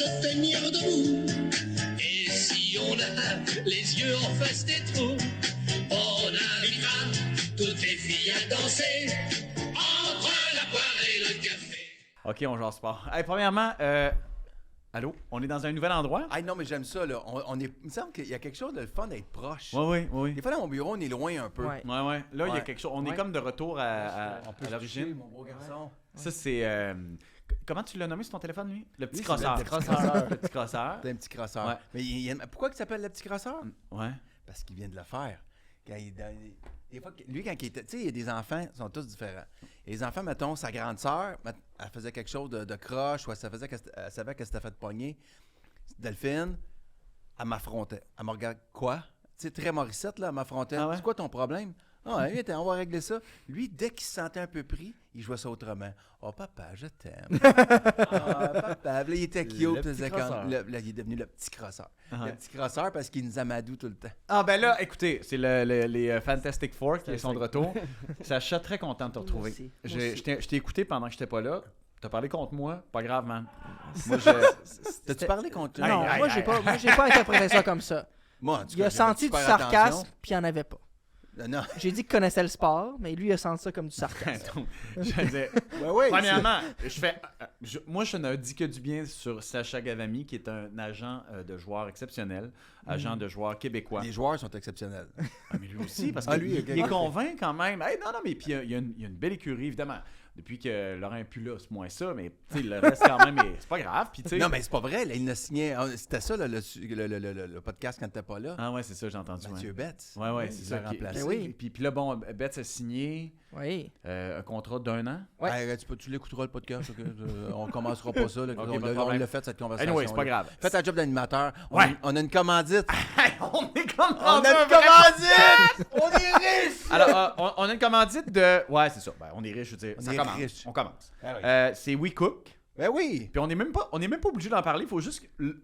se tenir debout. Et si on a les yeux en face des trous, on invitera toutes les filles à danser entre la poire et le café. OK, on jase pas. Hey, premièrement, allô? On est dans un nouvel endroit? Ah non, mais j'aime ça, là. Il me semble qu'il y a quelque chose de le fun d'être proche. Oui. Des fois, dans mon bureau, on est loin un peu. Ouais. Ouais. Là, il y a Ouais. quelque chose. On est comme de retour à On peut l'origine. mon beau garçon. Ça, c'est... comment tu l'as nommé sur ton téléphone, lui? Le petit Lui, c'est crosseur. le petit crosseur. Le petit crosseur. C'est un petit crosseur. Ouais. Mais pourquoi il s'appelle le petit crosseur? Ouais. Parce qu'il vient de le faire. Quand des fois, lui, quand il était... Tu sais, il y a des enfants, ils sont tous différents. Et les enfants, mettons, sa grande sœur, elle faisait quelque chose de croche, ou elle savait qu'elle s'était fait pogner. Delphine, elle m'affrontait. Elle me regardait, quoi? Tu sais, très Morissette, là, elle m'affrontait. Ah ouais? C'est quoi ton problème? Ah ouais, viens, on va régler ça. Lui, dès qu'il se sentait un peu pris, il jouait ça autrement. Oh, papa, je t'aime. Papa. Là, il était cute. Le petit crosseur. Là, il est devenu le petit crosseur. Ah ouais. Le petit crosseur parce qu'il nous amadou tout le temps. Ah, ben là, écoutez, c'est les Fantastic Four qui sont de retour. Sacha, très content de te retrouver. Moi aussi. Je t'ai écouté pendant que j'étais pas là. T'as parlé contre moi? Pas grave, man. Moi, T'as-tu parlé contre lui? Non, moi, j'ai pas interprété ça comme ça. Moi, en tout Il a cas, j'ai fait senti du super sarcasme, attention. puis il n'y en avait pas. Non. J'ai dit qu'il connaissait le sport, mais lui, il a senti ça comme du sarcasme. Donc, je disais, Ouais, premièrement, moi, je ne dis que du bien sur Sacha Gavami, qui est un agent de joueur exceptionnel, agent de joueur québécois. Les joueurs sont exceptionnels. Ah, mais lui aussi, parce Ah, qu'il lui, ok. est convaincu quand même. Hey, non, mais puis il y a une belle écurie, évidemment. Depuis que Laurent est plus là, c'est moins ça, mais tu sais, le reste quand même, c'est pas grave. Puis, tu sais, Non, mais c'est pas vrai. Là, il a signé. C'était ça, là, le podcast quand t'étais pas là. Ah ouais, c'est ça, j'ai entendu. Mathieu Betts. Ouais, c'est il ça. l'a remplacé. Ben oui. Puis là, bon, Betts a signé Oui. un contrat d'1 an. Ouais. Hey, tu l'écouteras le podcast. ok? On commencera pas ça. Là, Ok, on pas de on problème. l'a fait, cette conversation. Anyway, c'est pas grave. Fais ta job d'animateur. Ouais. On a une commandite. Hey, on est comme On a une commandite! On est riche! Alors, on a une commandite de... Ouais, c'est ça. Ben, on est riche, je veux dire. On Ça est commence. riche. On commence. Ah oui. C'est WeCook. Ben oui! Puis on n'est même pas obligé d'en parler. Il faut juste que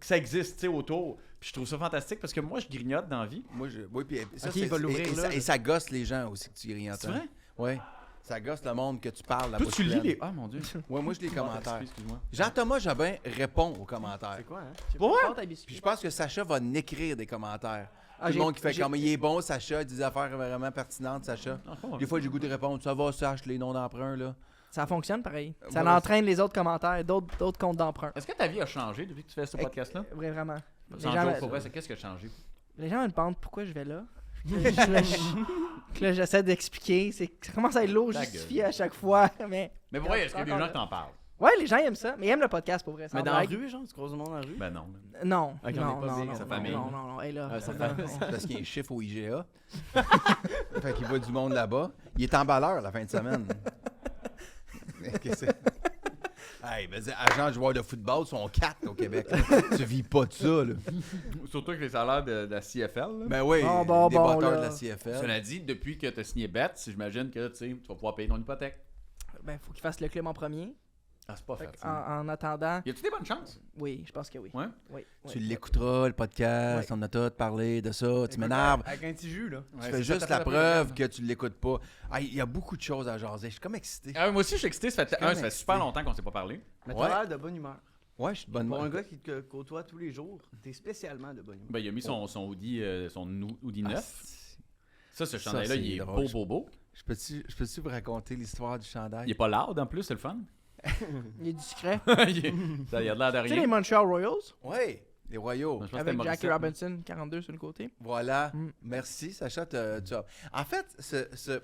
ça existe, tu sais, autour. Puis je trouve ça fantastique parce que moi, je grignote dans la vie. Oui, puis ça, Ok, il va l'ouvrir, là. et ça gosse les gens aussi que tu grignotes. C'est vrai? Oui. Ça gosse le monde que tu parles. la Toi, bouche tu lis pleine. les... Ah, mon Dieu. Ouais, moi, je lis les commentaires. Excuse-moi. Jean-Thomas Jobin répond aux commentaires. C'est quoi, hein? Pour vrai? Puis je pense que Sacha va n'écrire des commentaires. Ah, Tout le j'ai- monde qui fait j'ai- comme il est bon, Sacha, il dit des affaires vraiment pertinentes, Sacha. Des fois, j'ai goût de répondre. Ça va, Sacha, les noms d'emprunt, là. Ça fonctionne pareil. Ça Voilà. entraîne les autres commentaires, d'autres comptes d'emprunt. Est-ce que ta vie a changé depuis que tu fais ce podcast-là? Vraiment. Les Sans gens, joke, pour vrai, qu'est-ce qui a changé? les gens me demandent pourquoi je vais là. Là, j'essaie d'expliquer. Ça commence à être lourd, Ta justifié gueule. à chaque fois. Mais Mais pour vrai, est-ce qu'il y a des Encore gens qui t'en parlent? ouais, les gens aiment ça. Mais ils aiment le podcast pour vrai. sans Mais dans la blague. rue, genre, tu croises du monde dans la rue? Ben non. Non. Ok, on est non, pas non, bien, non, sa non, famille. non. Hey, là, Sa là, famille. Parce qu'il y a un chiffre au IGA. Fait qu'il voit du monde là-bas. Il est emballeur la fin de semaine. Qu'est-ce que c'est? Hey, ben, agents joueurs de football sont 4 au Québec. là. Tu vis pas de ça, là. Surtout avec les salaires de la CFL. Là. Ben oui, Bon, des bon, batteurs là. de la CFL. Cela dit, depuis que tu as signé Betts, j'imagine que tu vas pouvoir payer ton hypothèque. ben, faut qu'il fasse le club en premier. Ah, c'est pas Fait fait. en attendant, Y a-tu des bonnes chances? oui, je pense que oui. Ouais. Oui, Tu oui. l'écouteras, le podcast, Ouais. on a tout parlé de ça, tu m'énerves. Avec un petit jus, là. Tu fais juste la preuve que tu l'écoutes pas. Ah, il y a beaucoup de choses à jaser. Je suis comme excité. Ah, moi aussi, je suis excité. Ça fait quand même super excité. longtemps qu'on s'est pas parlé. Mais Ouais. t'as l'air de bonne humeur. Ouais, je suis de bonne Pour un humeur. gars qui te côtoie tous les jours, t'es spécialement de bonne humeur. Ben, il a mis son Audi, Audi Ah, 9. Ça, ce Ça, chandail-là, c'est il est drôle. beau. Je peux-tu vous raconter l'histoire du chandail? Il est pas loud en plus, c'est le fun. Il est discret. il a de l'air de Tu sais, les rien. Montreal Royals, Oui, les Royaux. Je pense que avec c'était Jackie Morissette. Robinson, 42 sur le côté. Voilà. Mm. Merci, Sacha. En fait, je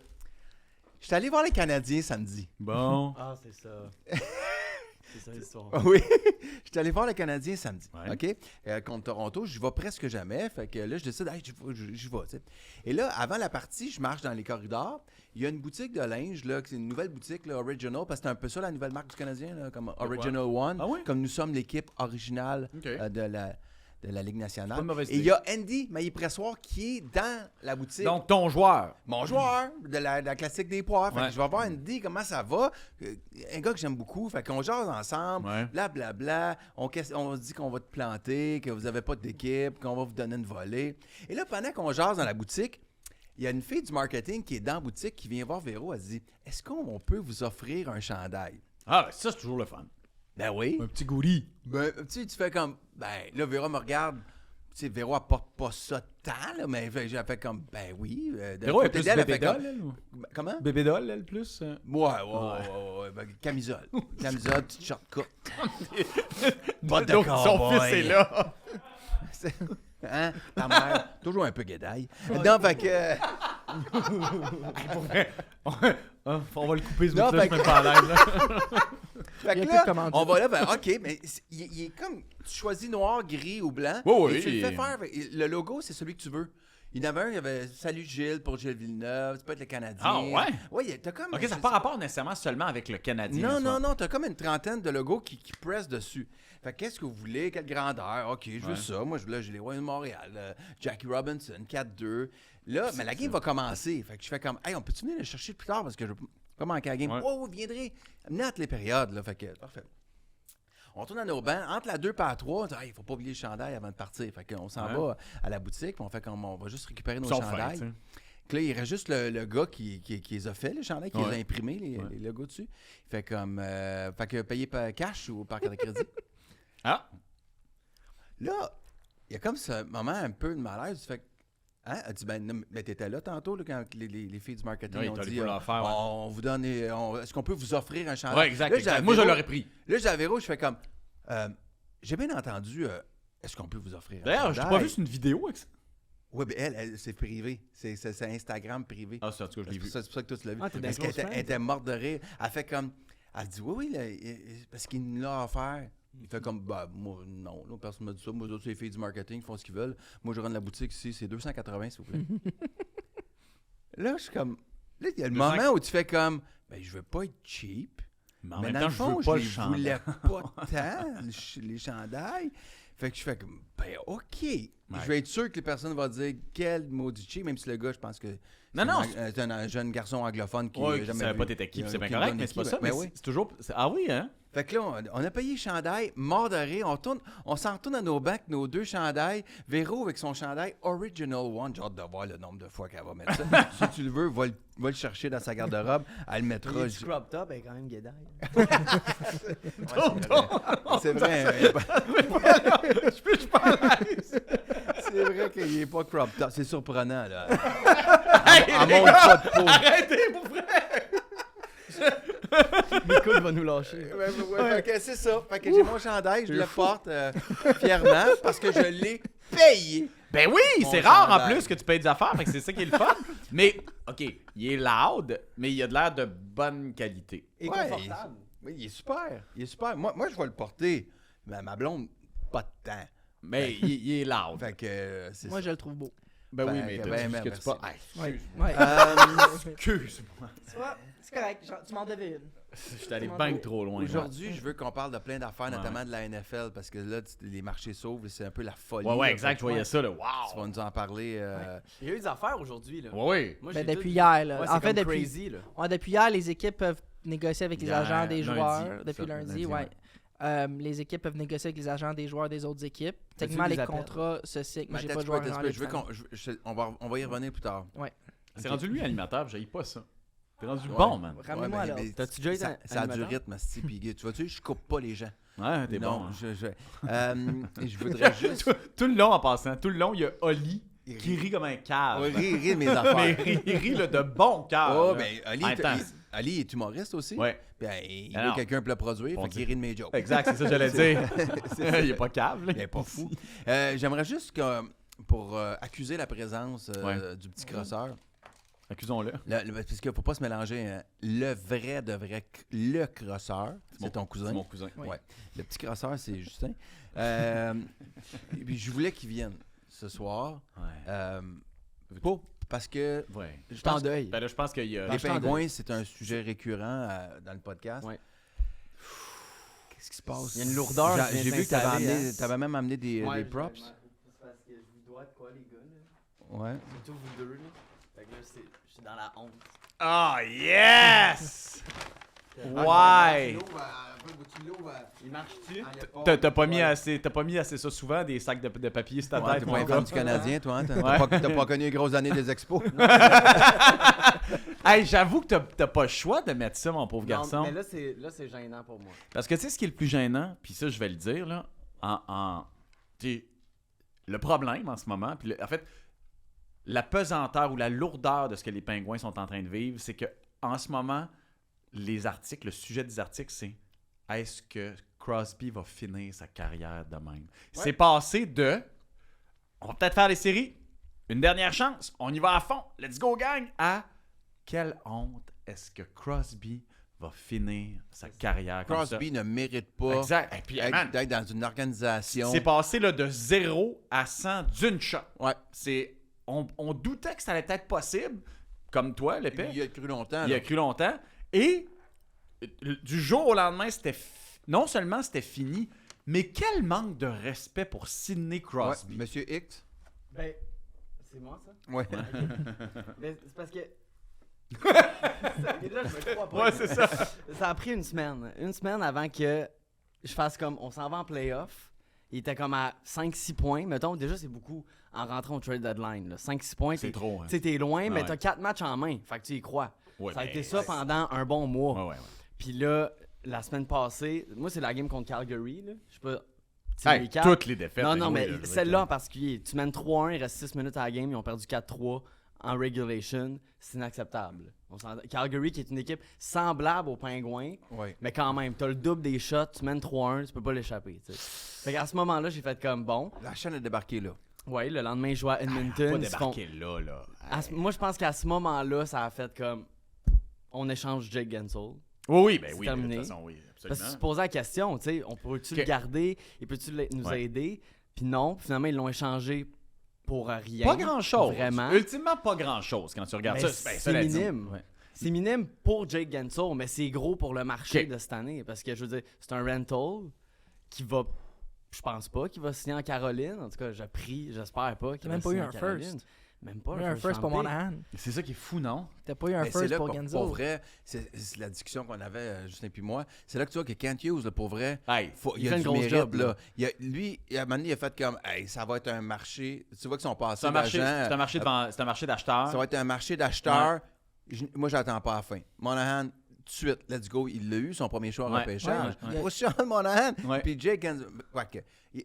suis allé voir les Canadiens samedi. Bon. Ah, c'est ça. C'est ça l'histoire. Oui, je suis allé voir les Canadiens samedi. Ouais. OK? Contre Toronto, je vais presque jamais. Fait que là, je décide, hey, j'y vais. Tu sais. Et là, avant la partie, je marche dans les corridors. Il y a une boutique de linge, là, c'est une nouvelle boutique, là, Original, parce que c'est un peu ça la nouvelle marque du Canadien, là, comme Original One. Ah oui? Comme nous sommes l'équipe originale OK. de la Ligue nationale. Pas une mauvaise Et idée. il y a Andy Maillé-Pressoir qui est dans la boutique. Donc, ton joueur. Mon joueur de la classique des poires. Fait Ouais. que je vais voir Andy, comment ça va. Un gars que j'aime beaucoup. Fait qu'on jase ensemble. Ouais. Blablabla. On se dit qu'on va te planter, que vous n'avez pas d'équipe, qu'on va vous donner une volée. Et là, pendant qu'on jase dans la boutique, il y a une fille du marketing qui est dans la boutique qui vient voir Véro. Elle se dit, est-ce qu'on peut vous offrir un chandail? Ah, ben, ça, c'est toujours le fun. Ben oui. Un petit gourri. Ben, tu fais comme, ben, là, Véro me regarde. Tu sais, Véro apporte pas ça tant, là, mais j'ai fait comme, ben oui. Véro est côté plus d'elle, elle bébé fait comme- doll, elle, ou? Comment? Bébé doll, elle, plus? Ouais. Ben, camisole. Camisole, petite short courte. Botte de Donc, son cowboy. fils est là. Hein? Ta mère, toujours un peu guédaille. Non, fait que... On va le couper, ce Non, bout-là, fait je suis même pas à l'aise. Là. Fait Il y que a là, plus de commandite. on va là, ben, OK, mais il est comme, tu choisis noir, gris ou blanc, Oui, et tu oui. le fais faire. Le logo, c'est celui que tu veux. Il y en avait un, il y avait « Salut Gilles » pour Gilles Villeneuve, tu peux être le Canadien. Ah, ouais? Oui, t'as comme... OK, ça n'a pas rapport nécessairement seulement avec le Canadien. Non, t'as comme une trentaine de logos qui pressent dessus. Fait que qu'est-ce que vous voulez? Quelle grandeur? OK, je veux Ouais. ça. Moi, j'ai les Royals de Montréal, Jackie Robinson, 4-2. Là, mais la game va commencer. Fait que je fais comme, hey, on peut-tu venir le chercher plus tard parce que je veux pas manquer la game? Ouais. Oh, vous viendrez. Amenez les périodes, là. Fait que, parfait. On retourne à nos bancs. Entre la 2 et la 3, on dit, hey, il faut pas oublier le chandail avant de partir. Fait qu'on s'en Ouais. va à la boutique, puis on fait comme, on va juste récupérer nos Ils sont fins, chandails. tu sais. Que là, il reste juste le gars qui les a fait, les chandails, qui les a Ouais. imprimés, les logos dessus. Il fait comme, fait que payer par cash ou par carte de crédit. Ah! Là, il y a comme ce moment un peu de malaise. Tu fais, hein? Elle dit, ben, non, mais t'étais là tantôt, là, quand les filles du marketing Oui, ont t'as dit, les poules à faire, ouais. on vous donne, est-ce qu'on peut vous offrir un chandail? Ouais, exact. Là, exact. j'ai Moi, je Véro- l'aurais pris. Là, j'ai à Véro, je fais comme, j'ai bien entendu, est-ce qu'on peut vous offrir un D'ailleurs, chandail? j'ai pas vu c'est une vidéo avec ça. Oui, mais elle, c'est privé. C'est Instagram privé. Ah, c'est en tout cas, je l'ai vu. C'est pour ça que toi, tu l'as vu. Ah, t'es Parce dans qu'elle close était, elle était morte de rire. Elle fait comme... Elle dit, oui, là, parce qu'il nous l'a offert. Il fait comme, bah, moi, non, là, personne ne m'a dit ça. Moi, autres, c'est les filles du marketing, ils font ce qu'ils veulent. Moi, je rentre la boutique ici, c'est 280, s'il vous plaît. Là, je suis comme... Là, il y a le 200. moment où tu fais comme, ben, je veux pas être cheap. Mais en Mais même dans temps, le je fond, veux je pas les le chandail. voulais pas tant, les chandails. Fait que je fais comme, ben, OK. Je vais être sûr que les personnes vont dire quel maudit cheap, même si le gars, je pense que Non, c'est un jeune garçon anglophone qui Ouais, n'a qui jamais savait vu. pas t'étais qui, Il a c'est bien aucune correct, bonne mais c'est pas équipe. ça. Ben Mais oui. c'est toujours. Ah oui, hein? Fait que là, on a payé le chandail, mort de rire. On s'en retourne à nos bancs, nos deux chandails. Véro avec son chandail Original One. J'ai hâte de voir le nombre de fois qu'elle va mettre ça. Si tu le veux, va le chercher dans sa garde-robe. Elle le mettra. Il est du crop top, elle est quand même guédaille. C'est vrai. Je suis pas à l'aise. C'est vrai qu'il n'est pas crop top. C'est surprenant, là. Elle monte pas de peau. Arrêtez, pour vrai! L'écoute va nous lâcher. Fait que c'est ça. Fait que j'ai mon chandail, je le porte fièrement parce que je l'ai payé. Ben oui, Mon c'est rare en chandail. plus que tu payes des affaires, fait que c'est ça qui est le fun. Mais, OK, il est loud, mais il a de l'air de bonne qualité. Et Ouais, confortable. Oui, il est super. Il est super. Moi, je vais le porter. Mais ma blonde, pas de temps. Mais il est loud. Fait que c'est Moi, ça. je le trouve beau. Ben oui, Fait mais que, t'as ben, dit ben, que tu merci. pas. Hey, Ouais. Ouais. excuse-moi. Tu vois, c'est correct. Genre, tu m'en devais une. Je suis allé bien trop loin. Aujourd'hui, je veux qu'on parle de plein d'affaires, Ouais. notamment de la NFL, parce que là, les marchés s'ouvrent et c'est un peu la folie. Ouais, là. exact, je voyais ça, là. Tu Wow! vas nous en parler. Il y a eu des affaires aujourd'hui, là. Ouais. Moi, Ben, j'ai depuis tout- hier, là. Ouais, En c'est fait, comme depuis, crazy, là. depuis hier, les équipes peuvent négocier avec les Hier, agents des lundi, joueurs. Depuis ça, lundi, lundi, ouais. Les équipes peuvent négocier avec les agents des joueurs des autres équipes. T'as-tu Techniquement, des les appels? contrats se signent. Moi, j'ai pas de Attends, joueur un petit en peu, Ligue je veux fan. on va y revenir plus tard. C'est rendu lui animateur, j'aille pas ça. T'es rendu Ouais. bon, man. Ramenez-moi Ouais, là. mais T'as-tu déjà été ça a du animateur? rythme, asti, puis tu vois-tu, je coupe pas les gens. Ouais, t'es Non, bon. hein. je voudrais juste... Tout le long, en passant, tout le long, il y a Oli qui rit comme un cave. Ouais, rire de mes Mais affaires. il rit là, de bon cœur. Oh, là. ben, Ali est humoriste aussi. Ouais, Ben, il Ah veut non. quelqu'un pour le produire, On fait qu'il dit- rit de mes jokes. exact, c'est ça que j'allais dire. Il est pas cave, là. Il est pas fou. J'aimerais juste que, pour accuser la présence Ouais. du petit crosseur, Accusons-le. parce qu'il ne faut pas se mélanger, hein, le vrai de vrai, le crosseur, c'est ton cousin. C'est mon cousin. Oui. Ouais. Le petit crosseur, c'est Justin. Et puis je voulais qu'il vienne ce soir. Parce que Ouais. je Je t'en pense que deuil. Ben là, je pense qu'il y a. les je t'en pingouins, c'est un sujet récurrent dans le podcast. Ouais. Qu'est-ce qui se passe? Il y a une lourdeur qui J'ai vient vu que tu avais s'installer, amené, même amené des Ouais, props. C'est parce que je vous dois de quoi, les gars, là? Ouais. Surtout vous deux, là. Fait que là, je suis dans la honte. Ah, yes! Ah, Ouais! Il marche-tu? T'as pas mis assez ça souvent, des sacs de papier sur ta Ouais, tête, t'es mon pas un gars. fan du Canadien, toi, hein? T'as Ouais. pas connu les grosses années des expos? Hey, j'avoue que t'as pas le choix de mettre ça, mon pauvre garçon. Non, mais là, c'est gênant pour moi. Parce que tu sais ce qui est le plus gênant, puis ça, je vais le dire, là, t'sais, le problème en ce moment, puis en fait, la pesanteur ou la lourdeur de ce que les Pingouins sont en train de vivre, c'est que en ce moment, les articles, le sujet des articles, c'est est-ce que Crosby va finir sa carrière de même? C'est passé de on va peut-être faire les séries, une dernière chance, on y va à fond, let's go gang, à quelle honte est-ce que Crosby va finir sa carrière comme ça? Crosby ne mérite pas Exact. Et puis, man, d'être dans une organisation. c'est passé là, de 0 à 100 d'une shot. Ouais. On doutait que ça allait être possible, comme toi, l'épée. Il a cru longtemps. Il là. a cru longtemps. Et du jour au lendemain, non seulement c'était fini, mais quel manque de respect pour Sidney Ouais, Crosby. Monsieur X. Ben, c'est moi, ça? Ouais. Ben, c'est parce que... là, je me crois pas. Ouais, c'est ça. Ça a pris une semaine. Une semaine avant que je fasse comme... On s'en va en playoff. Il était comme à 5-6 points. Mettons, déjà, c'est beaucoup en rentrant au trade deadline. 5-6 points. C'est trop, hein. Tu sais, t'es loin, mais Ouais. t'as 4 matchs en main. Fait que tu y crois. Ouais, ça a mais été ça ouais. pendant un bon mois. Ouais. Puis là, la semaine passée... Moi, c'est la game contre Calgary. Là. Je sais pas... petit Hey, recap. toutes les défaites. Non, mais mais oui, celle-là en particulier, tu mènes 3-1, il reste 6 minutes à la game, ils ont perdu 4-3 en regulation, c'est inacceptable. Calgary qui est une équipe semblable aux Pingouins, Ouais. mais quand même, t'as le double des shots, tu mènes 3-1, tu peux pas l'échapper. T'sais. Fait qu'à ce moment-là, j'ai fait comme bon. La chaîne a débarqué là. Ouais, le lendemain, je jouais à Pas Edmonton. ils se font- débarqué là. Moi, je pense qu'à ce moment-là, ça a fait comme on échange Jake Gensel. Oui, ben C'est oui, terminé. de toute façon, oui, Parce que tu te absolument. posais la question, tu sais, on peut-tu le Ok. garder, il peut-tu nous Ouais. aider? Puis non, puis finalement, ils l'ont échangé pour rien. Pas grand-chose. Vraiment. Ultimement, pas grand-chose quand tu regardes Ben, ça. Ben, c'est cela dit, minime. ouais. C'est minime pour Jake Gensel, mais c'est gros pour le marché Ok. de cette année. Parce que, je veux dire, c'est un rental qui va... Je pense pas qu'il va signer en Caroline. En tout cas, j'espère pas qu'il T'as va même pas eu signer un en Caroline. first. Même pas Il y a un first pour round pick. Monahan. C'est ça qui est fou, non? T'as pas eu un Mais c'est first là, pour pour Genzo. vrai, c'est la discussion qu'on avait, Justin puis moi. C'est là que tu vois que Kent Hughes, là, pour vrai, Hey, il Il y a fait du une grosse mérite. job, là. là. Lui, à un moment donné, il a fait comme, hey, ça va être un marché. Tu vois que son passé c'est un marché, d'agent, c'est un marché d'acheteurs. ça va être un marché d'acheteurs. Moi, j'attends pas à la fin. Monahan, tout de suite, let's go. Il l'a eu, son premier choix en Ouais, repêchage. ouais. Pour Sean Monahan, Ouais. puis Jake Genzo.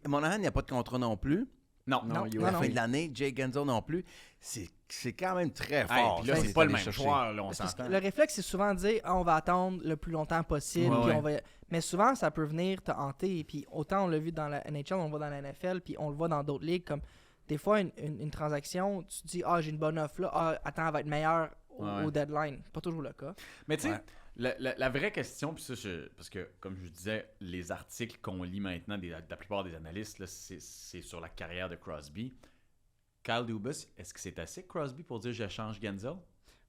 Monahan, il n'y a pas de contrat non plus. Non, Non, il est À la non. fin de l'année, Jake Genzo non plus. C'est quand même très Hey, fort. puis là, ça, c'est il pas est le allé même chercher. joueur, là, on Parce que s'entend. le réflexe, c'est souvent de dire on va attendre le plus longtemps possible. Ouais, puis ouais. on va... Mais souvent, ça peut venir te hanter. Puis autant on l'a vu dans la NHL, on le voit dans la NFL, puis on le voit dans d'autres ligues. Comme des fois, une transaction, tu te dis j'ai une bonne offre là. Attends, elle va être meilleure Ouais. au deadline. Pas toujours le cas. Mais tu sais, Ouais. la vraie question, puis ça, parce que, comme je disais, les articles qu'on lit maintenant de la plupart des analystes, là, c'est sur la carrière de Crosby. Kyle Dubas, est-ce que c'est assez Crosby pour dire j'échange Genzel?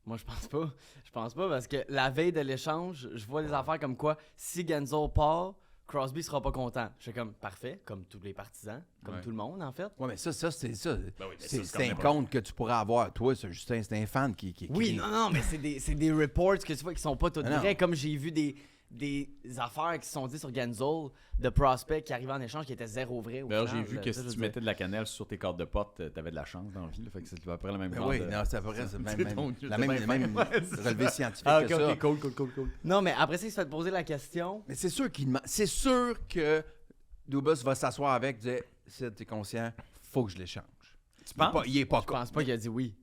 Moi, je pense pas. Je pense pas parce que la veille de l'échange, je vois des affaires comme quoi si Genzo part, Crosby sera pas content. Je suis comme parfait, comme tous les partisans, comme Ouais. tout le monde en fait. Ouais, mais ça, c'est ça. Ben oui, mais ça, C'est c'est comme un n'importe compte que tu pourrais avoir. Toi, c'est Justin, c'est un fan qui Oui, non, mais c'est des reports que tu vois qui sont pas tous Ah non. vrais. Comme j'ai vu des affaires qui se sont dites sur Genzel de prospects qui arrivaient en échange qui étaient zéro vrai. au D'ailleurs, j'ai final, vu là. que Ça, si je tu veux mettais de la cannelle sur tes cordes de porte, t'avais de la chance dans la vie. Là, fait que c'est à peu près le même Ben genre oui, de- non, c'est vrai, c'est C'est même, donc- la c'est même, bien même fin. relevé scientifique Ah, que ok, ça. ok, cool. Non, mais après ça, il se fait poser la question. Mais c'est sûr que Dubas va s'asseoir avec et dire Sid, t'es conscient, faut que je l'échange. Tu penses? Il est pas Je con. pense pas qu'il a dit oui.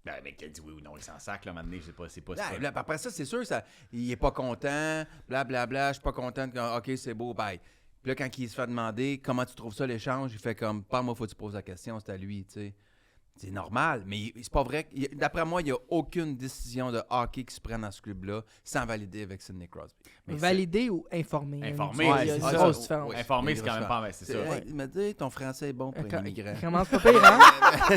Ben, mec, qui a dit oui ou non, il s'en sac, là, maintenant, c'est pas Là, ça. là, après ça, c'est sûr, il est pas content, blablabla, je suis pas content, ok, c'est beau, bye. Puis là, quand il se fait demander comment tu trouves ça l'échange, il fait comme, pas moi, faut que tu poses la question, c'est à lui, tu sais. C'est normal, mais c'est pas vrai. D'après moi, il n'y a aucune décision de hockey qui se prenne dans ce club-là sans valider avec Sidney Crosby. Mais Valider ou informer. Informer, Il y a c'est une ça. grosse différence. Oui. Informer, Oui, c'est quand même pas... c'est ça. Hey, il m'a dit, ton français est bon pour un immigrant. Commence pas pire, hein?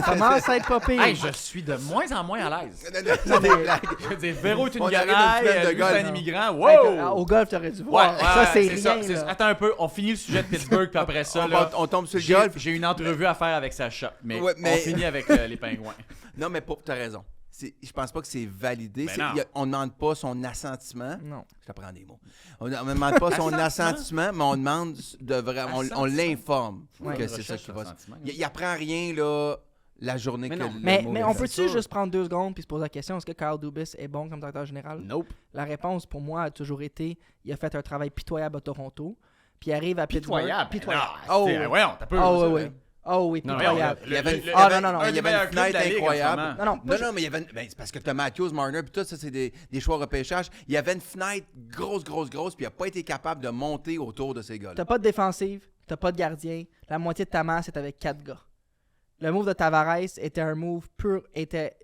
Commence à être pas pire. Hey, je suis de moins en moins à l'aise. C'est des blagues. Je veux dire, Véro est une On arrive ganaille, dans une semaine de lui, c'est un golf. immigrant. Hey, Wow! au golf, t'aurais dû Ouais, voir. ça, c'est ça, rien. c'est- là. Attends un peu, on finit le sujet de Pittsburgh, puis après ça, On tombe sur le j'ai golf. j'ai une entrevue à faire avec Sacha, mais, Ouais, mais- on finit avec les Pingouins. Non, mais t'as raison. je pense pas que c'est validé. Ben non. On ne demande pas son assentiment. Non. Je t'apprends des mots. On ne demande pas son assentiment, mais on demande de vraiment. On l'informe Ouais. que c'est ça qui va. L'assentiment. Il apprend rien là la journée Mais que non. le Mais, mot mais est on fait. peut-tu juste prendre 2 secondes puis se poser la question, est-ce que Kyle Dubas est bon comme directeur général? Nope. La réponse, pour moi, a toujours été, il a fait un travail pitoyable à Toronto, puis il arrive à Pittsburgh. Pitoyable. Oh, Ouais, voyons, t'as peu. Oh, ça, oui, là. oui. Oh, oui, Non, pitoyable. Il y avait une- Ah, non, non, non. il y avait une fenêtre incroyable. Non, non, Non, mais il y avait c'est parce que t'as Matthews, Marner, puis tout ça, c'est des choix repêchage. Il y avait une fenêtre grosse, puis il n'a pas été capable de monter autour de ces gars-là. T'as pas de défensive, t'as pas de gardien, la moitié de ta masse est avec 4 gars. Le move de Tavares était un move était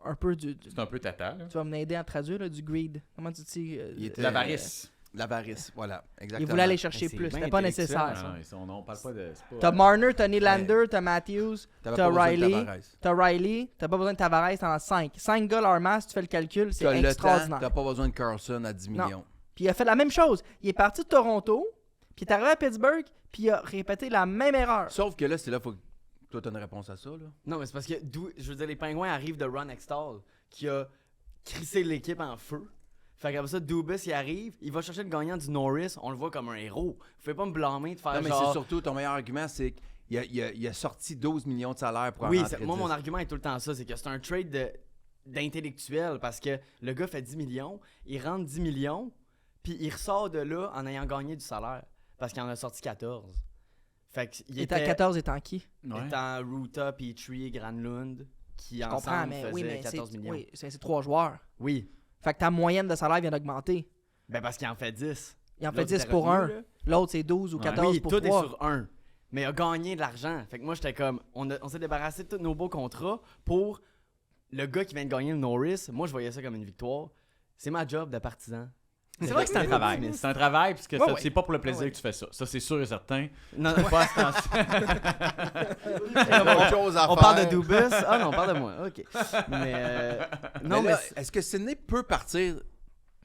un peu du C'est un peu tata, là. tu vas m'aider à traduire, là, du greed. Comment tu dis Il était- L'avarice. L'avarice, voilà, exactement. Il voulait aller chercher Mais c'est plus, bien c'était pas intellectuel, nécessaire. Ah, ça. non, ils sont- non, on parle pas de. c'est pas- T'as Marner, t'as Nylander, t'as Matthews, T'avais t'as pas besoin de Riley, Tavares. t'as pas besoin de Tavares, t'en as 5. 5 gars leur masse, tu fais le calcul, c'est T'as le temps, extraordinaire. t'as pas besoin de Carlson à 10 Non. millions. Puis il a fait la même chose. Il est parti de Toronto, puis il est arrivé à Pittsburgh, puis il a répété la même erreur. Sauf que là, c'est là, faut que toi, t'as une réponse à ça, là. Non, mais c'est parce que, je veux dire, les Pingouins arrivent de Ron Extall, qui a crissé l'équipe en feu. Fait qu'après ça, Dubas, il arrive, il va chercher le gagnant du Norris, on le voit comme un héros. Vous pouvez pas me blâmer de faire Non, mais genre... c'est surtout, ton meilleur argument, c'est qu'il a sorti 12 millions de salaire pour en Oui, rentrer moi, 10. mon argument est tout le temps ça, c'est que c'est un trade d'intellectuel, parce que le gars fait 10 millions, il rentre 10 millions, puis il ressort de là en ayant gagné du salaire, parce qu'il en a sorti 14. Fait qu'il Il était à 14 étant qui? Ouais. étant Ruta, Petrie, Granlund, qui Je comprends, ensemble mais faisaient oui, mais 14 c'est millions. oui, c'est 3 joueurs. Oui. Fait que ta moyenne de salaire vient d'augmenter. Ben parce qu'il en fait 10. Il en fait L'autre 10 était pour retenu, 1. là. L'autre, c'est 12 ou 14 Oui, pour tout 3. est sur 1. Mais il a gagné de l'argent. Fait que moi, j'étais comme, on s'est débarrassé de tous nos beaux contrats pour le gars qui vient de gagner le Norris. Moi, je voyais ça comme une victoire. C'est ma job de partisan. C'est vrai que c'est un travail. C'est un travail, puisque Ouais, ouais. c'est pas pour le plaisir Ouais, ouais. que tu fais ça. Ça, c'est sûr et certain. Non, Pas attention. Il y a autre chose à on faire. parle de Dubas. Ah non, on parle de moi. OK. Mais non, Mais là, mais est-ce que Sidney peut partir?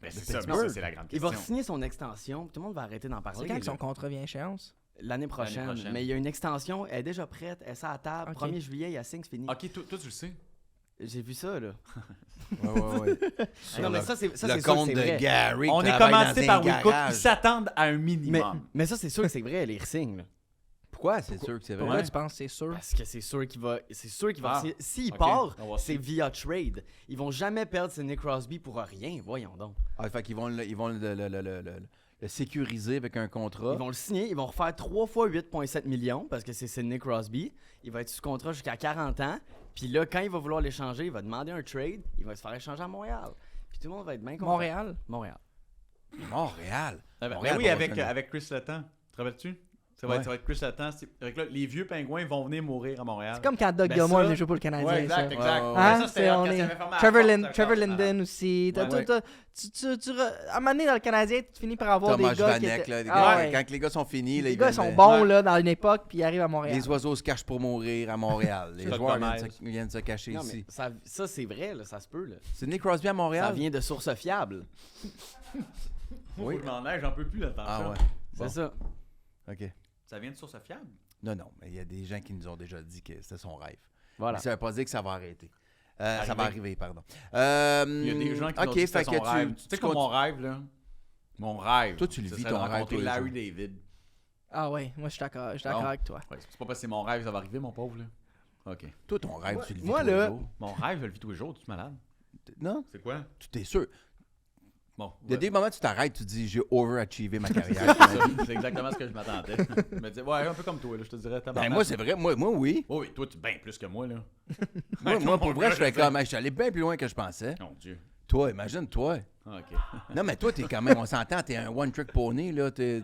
Mais c'est ça, mais Pittsburgh. ça, c'est la grande il va question. signer son extension. Tout le monde va arrêter d'en C'est parler. quand que son là. contrat vient à échéance? L'année prochaine. prochaine. Mais il y a une extension. Elle est déjà prête. Elle est à la table. Ok. 1er juillet, il y a 5 fini. Ok, toi, tu le sais. J'ai vu ça, là. Ouais. Non, mais ça, c'est le sûr que compte c'est de vrai. Gary. On est travaille commandité dans par un WeCook. garage. Ils s'attendent à un minimum. Mais ça, c'est sûr que c'est vrai, les signes, là. Pourquoi? C'est sûr que c'est Pourquoi vrai. tu penses que c'est sûr? Parce que c'est sûr qu'il va. C'est sûr qu'il va. Ah, signer. S'il ok, part, on va c'est suivre. via trade. Ils vont jamais perdre Sidney Crosby pour rien. Voyons donc. Ah, fait qu'ils vont le sécuriser avec un contrat. Ils vont le signer. Ils vont refaire 3 fois 8,7 millions parce que c'est Sidney Crosby. Il va être sous contrat jusqu'à 40 ans. Puis là, quand il va vouloir l'échanger, il va demander un trade. Il va se faire échanger à Montréal. Puis tout le monde va être bien content. Montréal? Montréal. Montréal. Ah ben, Montréal oui, va avec, revenir. avec Chris Letang. Te rappelles-tu? Ça Ouais. va être Chris Letang. Avec là, les vieux pingouins vont venir mourir à Montréal. C'est comme quand Doug Ben Gilmour ça- est joué pour le Canadien. Ouais, exact, ça. exact. Ouais, ouais, Mais Hein? ça, c'était C'est- hot on quand est- il avait formé à Trevor, la Lin- force, Trevor c'était Linden aussi. Ouais. À un moment donné, dans le Canadien, tu finis par avoir Thomas des gars qui Vanek, étaient... là, les Ah gars, ouais. quand les gars sont finis, là, Les ils gars, ils viennent sont de- bons Ouais. là, dans une époque, puis ils arrivent à Montréal. Les oiseaux se cachent pour mourir à Montréal. Les Scott joueurs Gomez. viennent de se cacher Non, mais ici. ça c'est vrai, là, ça se peut. Là. Sidney Crosby à Ça Montréal? vient de sources fiables. Moi, Oui. faut que je m'en aille, j'en peux plus d'attendre Ah ça. ouais. C'est Bon. ça. OK. Ça vient de source fiable. Non, mais il y a des gens qui nous ont déjà dit que c'était son rêve. Voilà. Mais ça veut pas dire que ça va arrêter. Ça Arriver. va arriver, pardon. Il y a des gens qui OK, ont dit que c'était fait son que rêve. Tu sais que mon continues- rêve, là, mon rêve, Toi, tu le ce vis, serait ton de rêve, rencontrer tous les Larry jours. David. Ah ouais, moi je suis d'accord Bon. avec toi. Ouais, c'est pas parce que c'est mon rêve que ça va arriver, mon pauvre, là. OK. Toi, ton rêve, tu le vis moi, tous les là- jours. Mon rêve, je le vis tous les jours, tu es malade. Non, C'est quoi? tu t'es sûr. Bon. Il y a des moments où tu t'arrêtes, tu dis j'ai overachievé ma carrière. C'est exactement ce que je m'attendais. Je me disais, ouais, un peu comme toi, là, je te dirais. Ben tabarnak. moi, c'est vrai. Moi, oui. Oh, oui, toi, tu es bien plus que moi, là. Moi, pour vrai, je fais comme. comme. Je suis allé bien plus loin que je pensais. Mon Dieu. Toi, imagine-toi. Ah, OK. Non, mais toi, t'es quand même, on s'entend, t'es un one-trick pony, là. T'es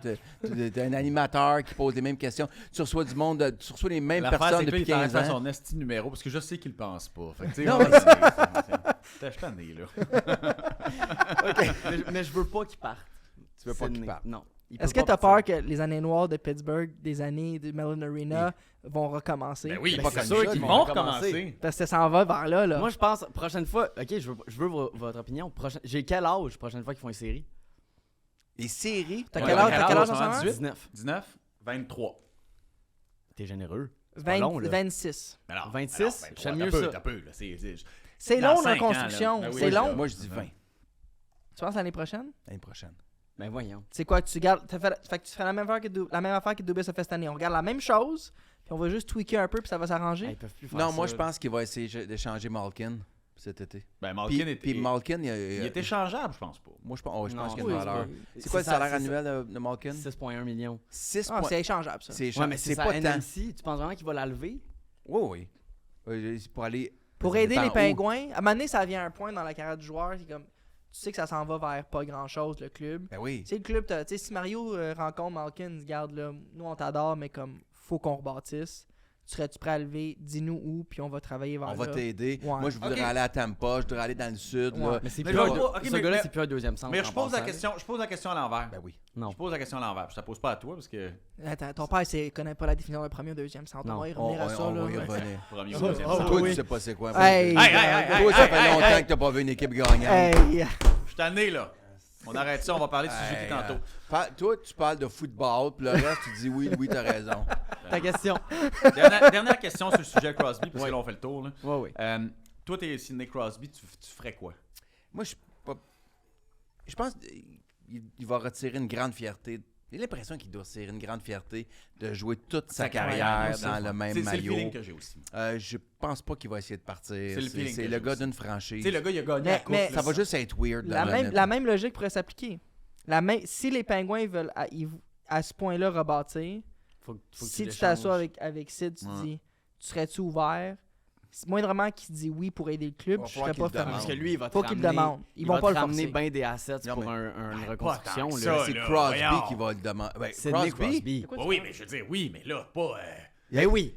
un animateur qui pose les mêmes questions. Tu reçois du monde, tu reçois les mêmes L'affaire, personnes c'est que là, depuis il t'arrête 15 faire ans. son esti numéro parce que je sais qu'il le pense pas. Fait que, tu sais, Non, ouais, mais- je suis tanné, là. mais je veux pas qu'il parte. Tu veux pas qu'il Sidney. parte. Non. Il Est-ce peut que pas t'as peur partir. que les années noires de Pittsburgh, des années de Mellon Arena, vont recommencer? Ben oui, pas c'est comme sûr ça, qu'ils ils vont vont recommencer. Parce que ça s'en va vers là, là. Moi, je pense, prochaine fois. Ok, je veux votre opinion. J'ai quel âge prochaine fois qu'ils font une série? Les séries. T'as Ouais, quel âge, quel âge en ce moment? 18? 19. 19, 23. T'es généreux. 20 long, là. 26. Alors, 26, alors, j'aime 23, mieux t'as peu, ça. t'as peu, là. C'est Dans long, la 5 ans, là. construction. Ben oui, c'est je- long. Moi, je dis 20 Tu penses l'année prochaine? l'année prochaine. Ben voyons. C'est quoi, tu gardes. Fait que tu ferais la même affaire que Dubis a fait cette année. On regarde la même chose, puis on va juste tweaker un peu, puis ça va s'arranger. Ah, ils peuvent plus faire Non, ça, moi, je là. pense qu'il va essayer d'échanger Malkin cet été. Ben, Puis, Malkin puis Malkin, il est échangeable, je pense pas. moi, je pense Non, qu'il y a oui, une valeur. c'est C'est quoi le ça, salaire c'est annuel de Malkin? 6,1 millions. 6 Ah, c'est échangeable, ça. C'est Ouais, mais c'est pas ça, tant. NMC. Tu penses vraiment qu'il va la lever? Oui, oui. C'est pour aller... Pour ça aider dépend les où. Pingouins, à un moment donné, ça vient à un point dans la carrière du joueur qui est comme. Tu sais que ça s'en va vers pas grand chose, le club. Ben oui. Tu sais, le club, tu sais, si Mario rencontre Malkin, il se garde là, nous on t'adore, mais comme, faut qu'on rebâtisse. Serais-tu prêt à lever? Dis-nous où, puis on va travailler vers On va là. t'aider. Ouais. Moi, je voudrais Ok. aller à Tampa, je voudrais aller dans le sud. Ouais. Là. Mais c'est Mais plus je un vois deux- pas- ok, ce mais- gars-là, c'est plus un deuxième centre. Mais je en pose la passant. question à l'envers. Ben oui. Non. Je pose la question à l'envers. Je te pose pas à toi parce que Attends, ton père, connaît pas la définition de premier ou deuxième centre. Non. On va y revenir à ça, on là. va y revenir. premier ou Oh, deuxième oh, centre. Toi, oui. tu sais pas c'est quoi. Hey, Hey, hey, hey, Toi, ça hey, fait hey, longtemps hey. que t'as pas vu une équipe gagnante. hey. Je suis tanné, là. On arrête ça, on va parler de Suzuki Hey, tantôt. toi, tu parles de football, puis le reste, tu dis oui, t'as raison. Ta question. Dernière question sur le sujet Crosby, parce que là, on fait le tour. Là. Ouais, ouais. Toi, t'es Sidney Crosby, tu ferais quoi? Moi, je pense qu'il va retirer une grande fierté. J'ai l'impression qu'il doit retirer une grande fierté de jouer toute sa carrière dans le même C'est le maillot. feeling que j'ai aussi. Je pense pas qu'il va essayer de partir. C'est le feeling C'est que le j'ai gars aussi. d'une franchise. Tu sais, le gars, il a gagné Mais- la coupe. mais- là, Ça va juste être weird. La même logique pourrait s'appliquer. Si les Pingouins veulent à ce point-là rebâtir, Faut que si tu l'échanges. t'assois avec Sid, tu Ouais. dis, tu serais-tu ouvert? Moindrement qu'il dit oui pour aider le club, Va je falloir serais pas qu'il le fermé. Parce que lui, il va te Faut qu'il ramener. le demande. Ils va vont pas te le ramener forcer. bien des assets Non, pour mais- une pas reconstruction. tant que là. ça. C'est là, Crosby voyons. qui va le demander. Ben, Sidney Crosby. Oui, mais je veux dire, oui, mais là, pas. Ben oui.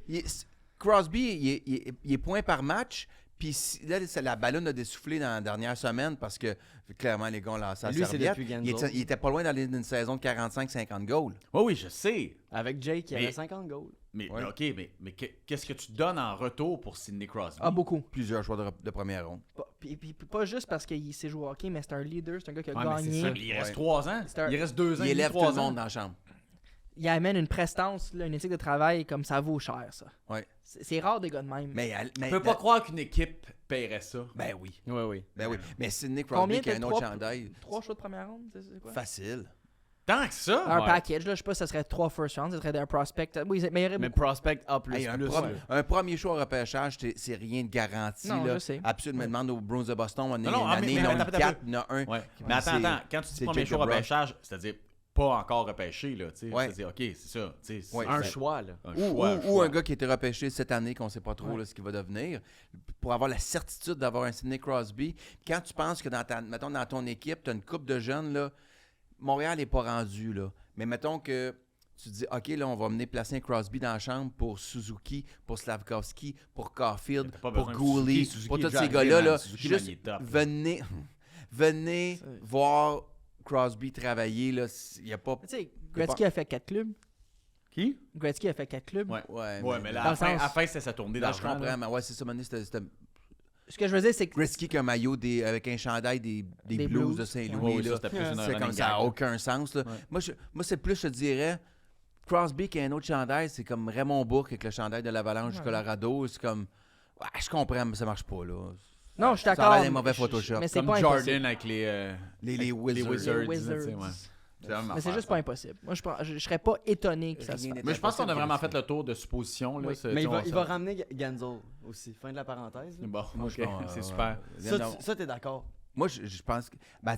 Crosby, il est point par match. Puis là, la ballonne a dessoufflé dans la dernière semaine parce que clairement, les gars ont lancé la Lui, c'est serviette. depuis Il Genzo. était pas loin d'aller d'une saison de 45-50 goals. Oui, oui, je sais. Avec Jake, il Mais- avait 50 goals. Mais, Ouais. OK, mais qu'est-ce que tu donnes en retour pour Sidney Crosby? Ah, beaucoup. Plusieurs choix de première ronde. Puis pas juste parce qu'il sait jouer au hockey, mais c'est un leader, c'est un gars qui a Ouais, mais c'est gagné. ça. Il reste Ouais. 3 ans. C'est un- Il reste 2 ans. Il élève tout le 3 ans. monde dans la chambre. Il amène une prestance, là, une éthique de travail comme ça vaut cher, ça. Ouais. C'est rare des gars de même. Mais, Je peux pas croire qu'une équipe paierait ça. Ben oui. Oui, oui. Ben oui. Mais Sidney Combien Crosby qui a t'as un autre trois- chandail. 3 choix de première ronde, c'est quoi? Facile. Tant que ça? Un Ouais. package, là, je sais pas, ça serait 3 first rounds, ça serait un prospect. Oui, mais il y aurait Mais beaucoup. prospect A++. Hey, un là. premier choix au repêchage, c'est rien de garanti. Non, là. je sais. Absolument. Demande aux Bruins de Boston. On a Non, non, une année, mais il y en a attends, 4, il y en a un. Ouais. Puis Mais attends, c'est- quand tu dis c'est premier choix Jacob repêchage, c'est-à-dire pas encore repêché, là. Tu sais. Ouais. C'est-à-dire, OK, c'est ça. Tu sais, Ouais. c'est Un choix, là. un Ou, choix, ou choix. un gars qui a été repêché cette année, qu'on ne sait pas trop là, ce qu'il va devenir, pour avoir la certitude d'avoir un Sidney Crosby. Quand tu penses que mettons, dans ton équipe, tu as une coupe de jeunes, là, Montréal n'est pas rendu, là. Mais mettons que tu te dis, OK, là, on va mener placer un Crosby dans la chambre pour Suzuki, pour Slavkovski, pour Caulfield, T'as pas pour besoin de Gouli, Suzuki. Suzuki pour est tous déjà ces arrivé, gars-là. man. Là, Suzuki, juste man, il est top, là. venez voir Crosby travailler. Là. Il n'y a pas... Tu sais, Gretzky a fait 4 clubs. Qui? Gretzky a fait 4 clubs. Ouais. Ouais, Ouais, mais là, dans à le la sens- fin, c'est sa tournée Là, je d'argent. comprends, mais ouais, c'est ça, Mané, c'était Ce que je veux dire, c'est que Gretzky qui a un maillot avec un chandail des Des Blues Blues. de Saint-Louis. Oui, oui, là. ça, c'était plus une C'est running comme ça, gag, n'a là. aucun sens. Là. Ouais. Moi, c'est plus, je te dirais, Crosby qui a un autre chandail, c'est comme Raymond Bourque avec le chandail de l'Avalanche du Colorado. C'est comme, ouais, je comprends, mais ça marche pas. Là. non, je suis Ça a d'accord. l'air des mauvais Photoshop. Mais c'est Comme pas Jordan impossible. avec Les Wizards. Wizards. Les Wizards. tu sais, ouais. C'est la même Mais c'est affaire, juste ça. pas impossible. Moi, je serais pas étonné que ça se Rien fasse. n'est Mais je pense qu'on a impossible, vraiment Gretzky. fait le tour de suppositions. Là, Oui. c'est- Mais tu sais, il on- va ramener Genzo aussi. Fin de la parenthèse. là. Bon, Moi, ok, je pense, c'est super. Ça, t'es d'accord? Moi, je pense que. Ben,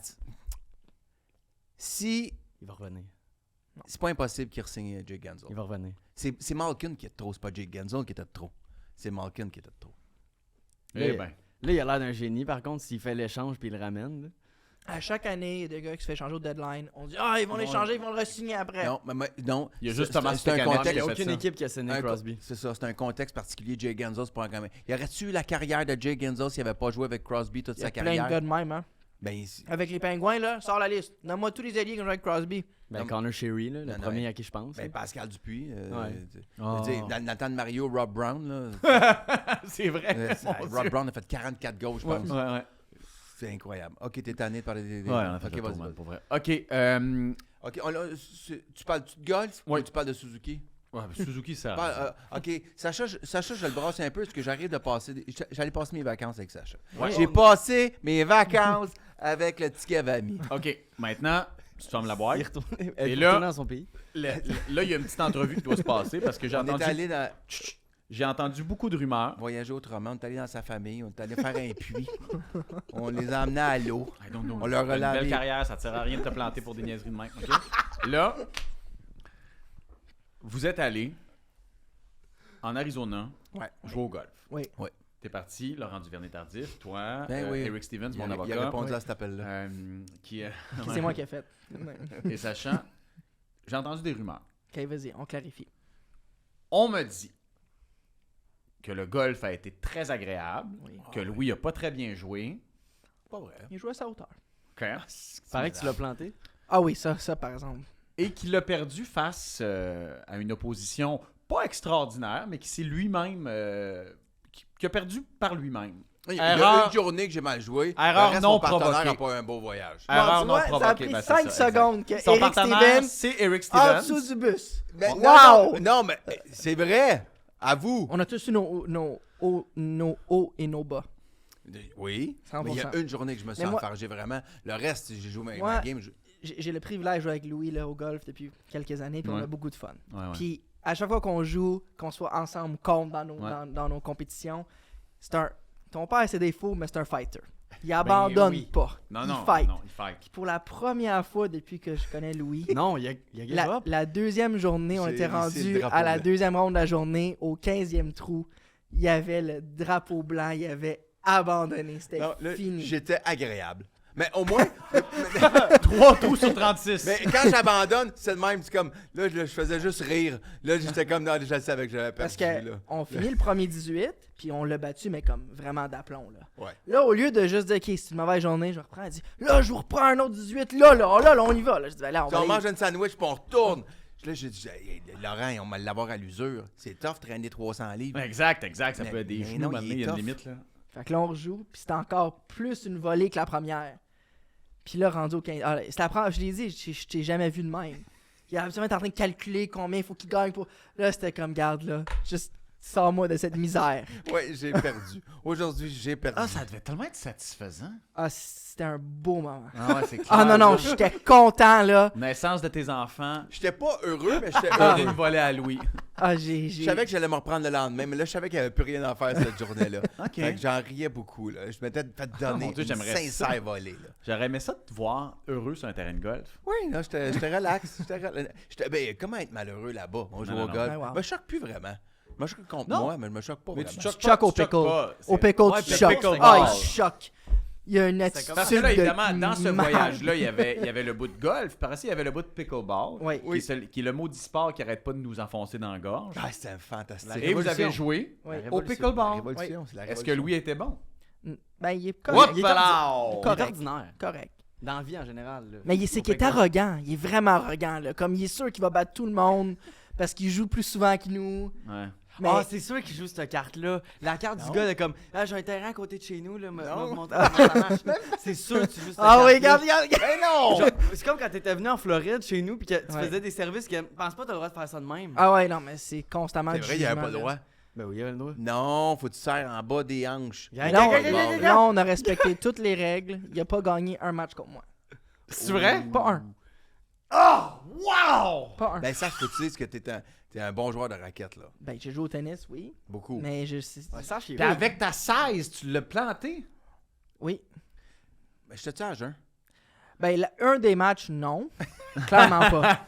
si. Il va revenir. C'est pas impossible qu'il re-signe Jake Gensel. Il va revenir. C'est Malkin qui est de trop, c'est pas Jake Gensel qui était de trop. C'est Malkin qui était de trop. Eh ben. Là, il a l'air d'un génie, par contre, s'il fait l'échange puis il le ramène. là. À chaque année, il y a des gars qui se fait changer au deadline. On dit, ils vont l'échanger, ils vont le re-signer après. Non, non. Il y a c'est- juste Thomas c'est un Pecanet Il n'y contexte. a fait aucune ça. équipe qui a signé un Crosby. C'est ça, c'est un contexte particulier. Jay Gensel se programme. Y aurait-tu eu la carrière de Jay Gensel s'il n'avait pas joué avec Crosby toute Il y a sa plein carrière? de gars de même, hein. Ben, Avec les Pingouins, là, sors la liste. Nomme-moi tous les alliés qui ont joué avec Crosby. Ben, Non. Connor Sherry, là, le Non, non, premier ouais. à qui je pense. ben, là. Pascal Dupuis. Ouais. Je veux dire, dans le temps de Mario, Rob Brown. Là, C'est vrai. Rob Brown a fait 44 goals, je pense. Ouais, ouais. C'est incroyable. Ok, t'es tanné de parler des. Ouais, on a fait Ok, le tour, vas-y, man, vas-y. pour vrai. OK, Ok, tu parles-tu de golf Oui. ou tu parles de Suzuki? Ouais, mais Suzuki, ça. OK, Sacha, je le brasse un peu parce que j'arrive de passer... J'allais passer mes vacances avec Sacha. Ouais. J'ai passé mes vacances avec le petit Cavami. OK, maintenant, tu fermes la boîte. Il retourne, Et il là- retourne dans son pays. Là, il y a une petite entrevue qui doit se passer parce que On est allé j'ai entendu beaucoup de rumeurs. voyager autrement, on est allé dans sa famille, on est allé faire un puits. On les a emmenés à l'eau. I don't know. On leur a T'as une lavé. belle carrière, ça te sert à rien de te planter pour des niaiseries de même. OK? Là, vous êtes allé en Arizona Ouais. jouer au golf. Oui. T'es parti, Laurent Duvernay-Tardif, toi, Ben oui. Eric Stevens, mon Il avocat, a répondu à cet appel-là. qui C'est moi qui ai fait. et sachant, j'ai entendu des rumeurs. Ok, vas-y, on clarifie. On me dit que le golf a été très agréable, Oui. que Louis a pas très bien joué. Pas vrai. Il joue à sa hauteur. OK? Paraît que tu l'as planté. Ah oui, ça par exemple. Et qu'il a perdu face à une opposition pas extraordinaire, mais qui s'est lui-même... qui a perdu par lui-même. Il y a Erreur- une journée que j'ai mal joué. Erreur le reste, non mon partenaire provoquée. n'a pas eu un beau voyage. Erreur tu non vois, ça a provoquée. pris Ben, c'est 5 ça, secondes que Son Eric partenaire, Stevens c'est Eric en Stevens. dessous du bus. Mais Wow! non, mais c'est vrai. À vous. On a tous eu nos hauts et nos bas. Oui. 100%. Mais il y a une journée que je me suis Mais moi- enfargé vraiment. Le reste, j'ai joué Moi- ma game. J'ai le privilège de jouer avec Louis là, au golf depuis quelques années, puis on Ouais. a beaucoup de fun. Ouais, ouais. Puis à chaque fois qu'on joue, qu'on soit ensemble, contre dans nos, Ouais. dans nos compétitions, c'est un. Ton père, c'est des faux, mais c'est un fighter. Il abandonne oui. pas. Non, il non, fight. non, il fight. Puis pour la première fois depuis que je connais Louis, Non, il a give up. la deuxième journée, on J'ai était hissé le rendu drapeau à la blanc. deuxième ronde de la journée, au 15e trou. Il y avait le drapeau blanc, il avait abandonné. C'était Non, là, fini. j'étais agréable. Mais au moins, 3 trous sur 36. mais quand j'abandonne, c'est de même. C'est comme, là, je faisais juste rire. Là, j'étais comme, non, je savais que j'avais Parce perdu. là. qu'on finit le premier 18, puis on l'a battu, mais comme vraiment d'aplomb. Là. Ouais. Là, au lieu de juste dire, OK, c'est une mauvaise journée, je reprends, elle dit, là, je vous reprends un autre 18, là, on y va. Là, je dis, ben là, on Si va on aller- mange un sandwich puis on retourne. Là, j'ai dit, hey, Laurent, on va l'avoir à l'usure. C'est tough traîner 300 livres. Exact, ça Mais- peut être des mais genoux, non, maintenant, il est il y a une tough. limite, là. Fait que là, on rejoue, puis c'est encore plus une volée que la première. Puis là, rendu au 15. Ah, c'est la première, je l'ai dit, je t'ai jamais vu de même. Il a absolument été en train de calculer combien il faut qu'il gagne pour. Là, c'était comme, garde, là, juste sors-moi de cette misère. Ouais, j'ai perdu. Aujourd'hui, j'ai perdu. Ah, ça devait tellement être satisfaisant. Ah, c'était un beau moment. Ah ouais, c'est clair. Ah non, non, j'étais content, là. Naissance de tes enfants, J'étais pas heureux, mais j'étais t'as heureux. une volée à Louis. Ah, Je savais que j'allais me reprendre le lendemain, mais là, je savais qu'il n'y avait plus rien à faire cette journée-là. OK. Fait que j'en riais beaucoup. Là. Je m'étais fait donner mon Dieu, une j'aimerais sincère ça. volée. Là. J'aurais aimé ça te voir heureux sur un terrain de golf. Oui, là, j'étais relax. Ben, comment être malheureux là-bas? On joue Non, au non, golf. non. Je me choque plus vraiment. Je me choque contre Non. moi, mais je me choque pas Mais vraiment. tu choques Choc au tu choques pickle. pas. Au pickle, Ouais, tu le choques. pickleball. Ah, il choque. Il y a une attitude Parce que là, évidemment, dans ce de voyage-là, il y avait le bout de golf. Par ici, il y avait le bout de pickleball. Oui. Qui est le maudit sport qui arrête pas de nous enfoncer dans la gorge. Ah, c'était fantastique. Et vous avez joué Oui. au pickleball. Révolution, c'est la Est-ce que révolution. Louis était bon? Ben, il est Hop correct. Il est là! Il est Correct. ordinaire. Correct. Dans la vie en général. Là. Mais c'est Au qu'il est pickleball. arrogant. Il est vraiment arrogant, là. Comme il est sûr qu'il va battre tout le monde parce qu'il joue plus souvent que nous. Ouais. Mais Ah, c'est sûr qu'il joue cette carte-là. La carte Non. du gars, de comme, ah, j'ai un terrain à côté de chez nous, là, Non. C'est sûr que tu joues cette ah oui, carte-là. regarde. Mais non! Genre, c'est comme quand t'étais venu en Floride chez nous puis que tu Ouais. faisais des services que pense pas t'as le droit de faire ça de même. Ah ouais, non, mais c'est constamment C'est du vrai, il n'y avait pas le jugement, droit. là. Ben oui, il y avait le droit. Non, faut que tu serres en bas des hanches. Mais là, on a respecté toutes les règles. Il a pas gagné un match contre moi. C'est vrai? Pas un. Wow! Pas un. Ben ça, faut que tu dises que t'es un bon joueur de raquette, là. Ben, j'ai joué au tennis, oui. Beaucoup. Mais je. Ouais, sache qu'il est Puis avec ta 16, tu l'as planté? Oui. Ben, j'étais-tu à jeun? Ben, un des matchs, non. Clairement pas.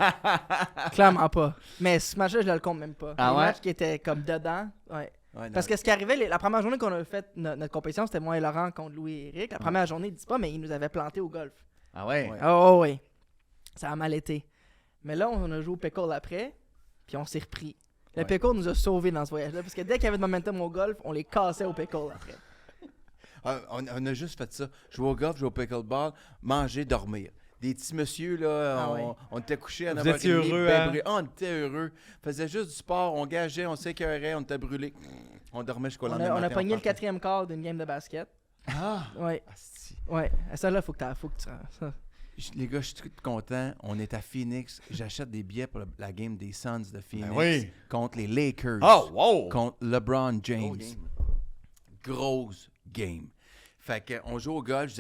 Clairement pas. Mais ce match-là, je le compte même pas. Ah Les ouais? matchs qui étaient comme dedans, ouais. Ouais, non. Parce que ce qui arrivait, la première journée qu'on a fait notre compétition, c'était moi et Laurent contre Louis et Eric. La première journée, ils disent pas, mais ils nous avaient planté au golf. Ah ouais? Ouais. Oh oui. Ça a mal été. Mais là, on a joué au pickle après, puis on s'est repris. Le Ouais. pickle nous a sauvés dans ce voyage-là, parce que dès qu'il y avait de momentum au golf, on les cassait au pickle après. Ah, on a juste fait ça. Jouer au golf, jouer au pickleball, manger, dormir. Des petits messieurs, là, Ah ouais. on était couchés à Vous 9h30. étiez heureux, ben hein? brûlés. Ah, on était heureux. On faisait juste du sport, on gageait, on s'écœurait, on était brûlés. On dormait jusqu'au On lendemain a matin, pogné le partait. 4e quart d'une game de basket. Ah! Ouais, Asti. ouais. Ça là, faut que tu. Ça. Les gars, je suis tout content. On est à Phoenix. J'achète des billets pour la game des Suns de Phoenix oui. contre les Lakers. Oh, wow! Contre LeBron James. Gros game. Grosse game. Fait qu'on joue au golf.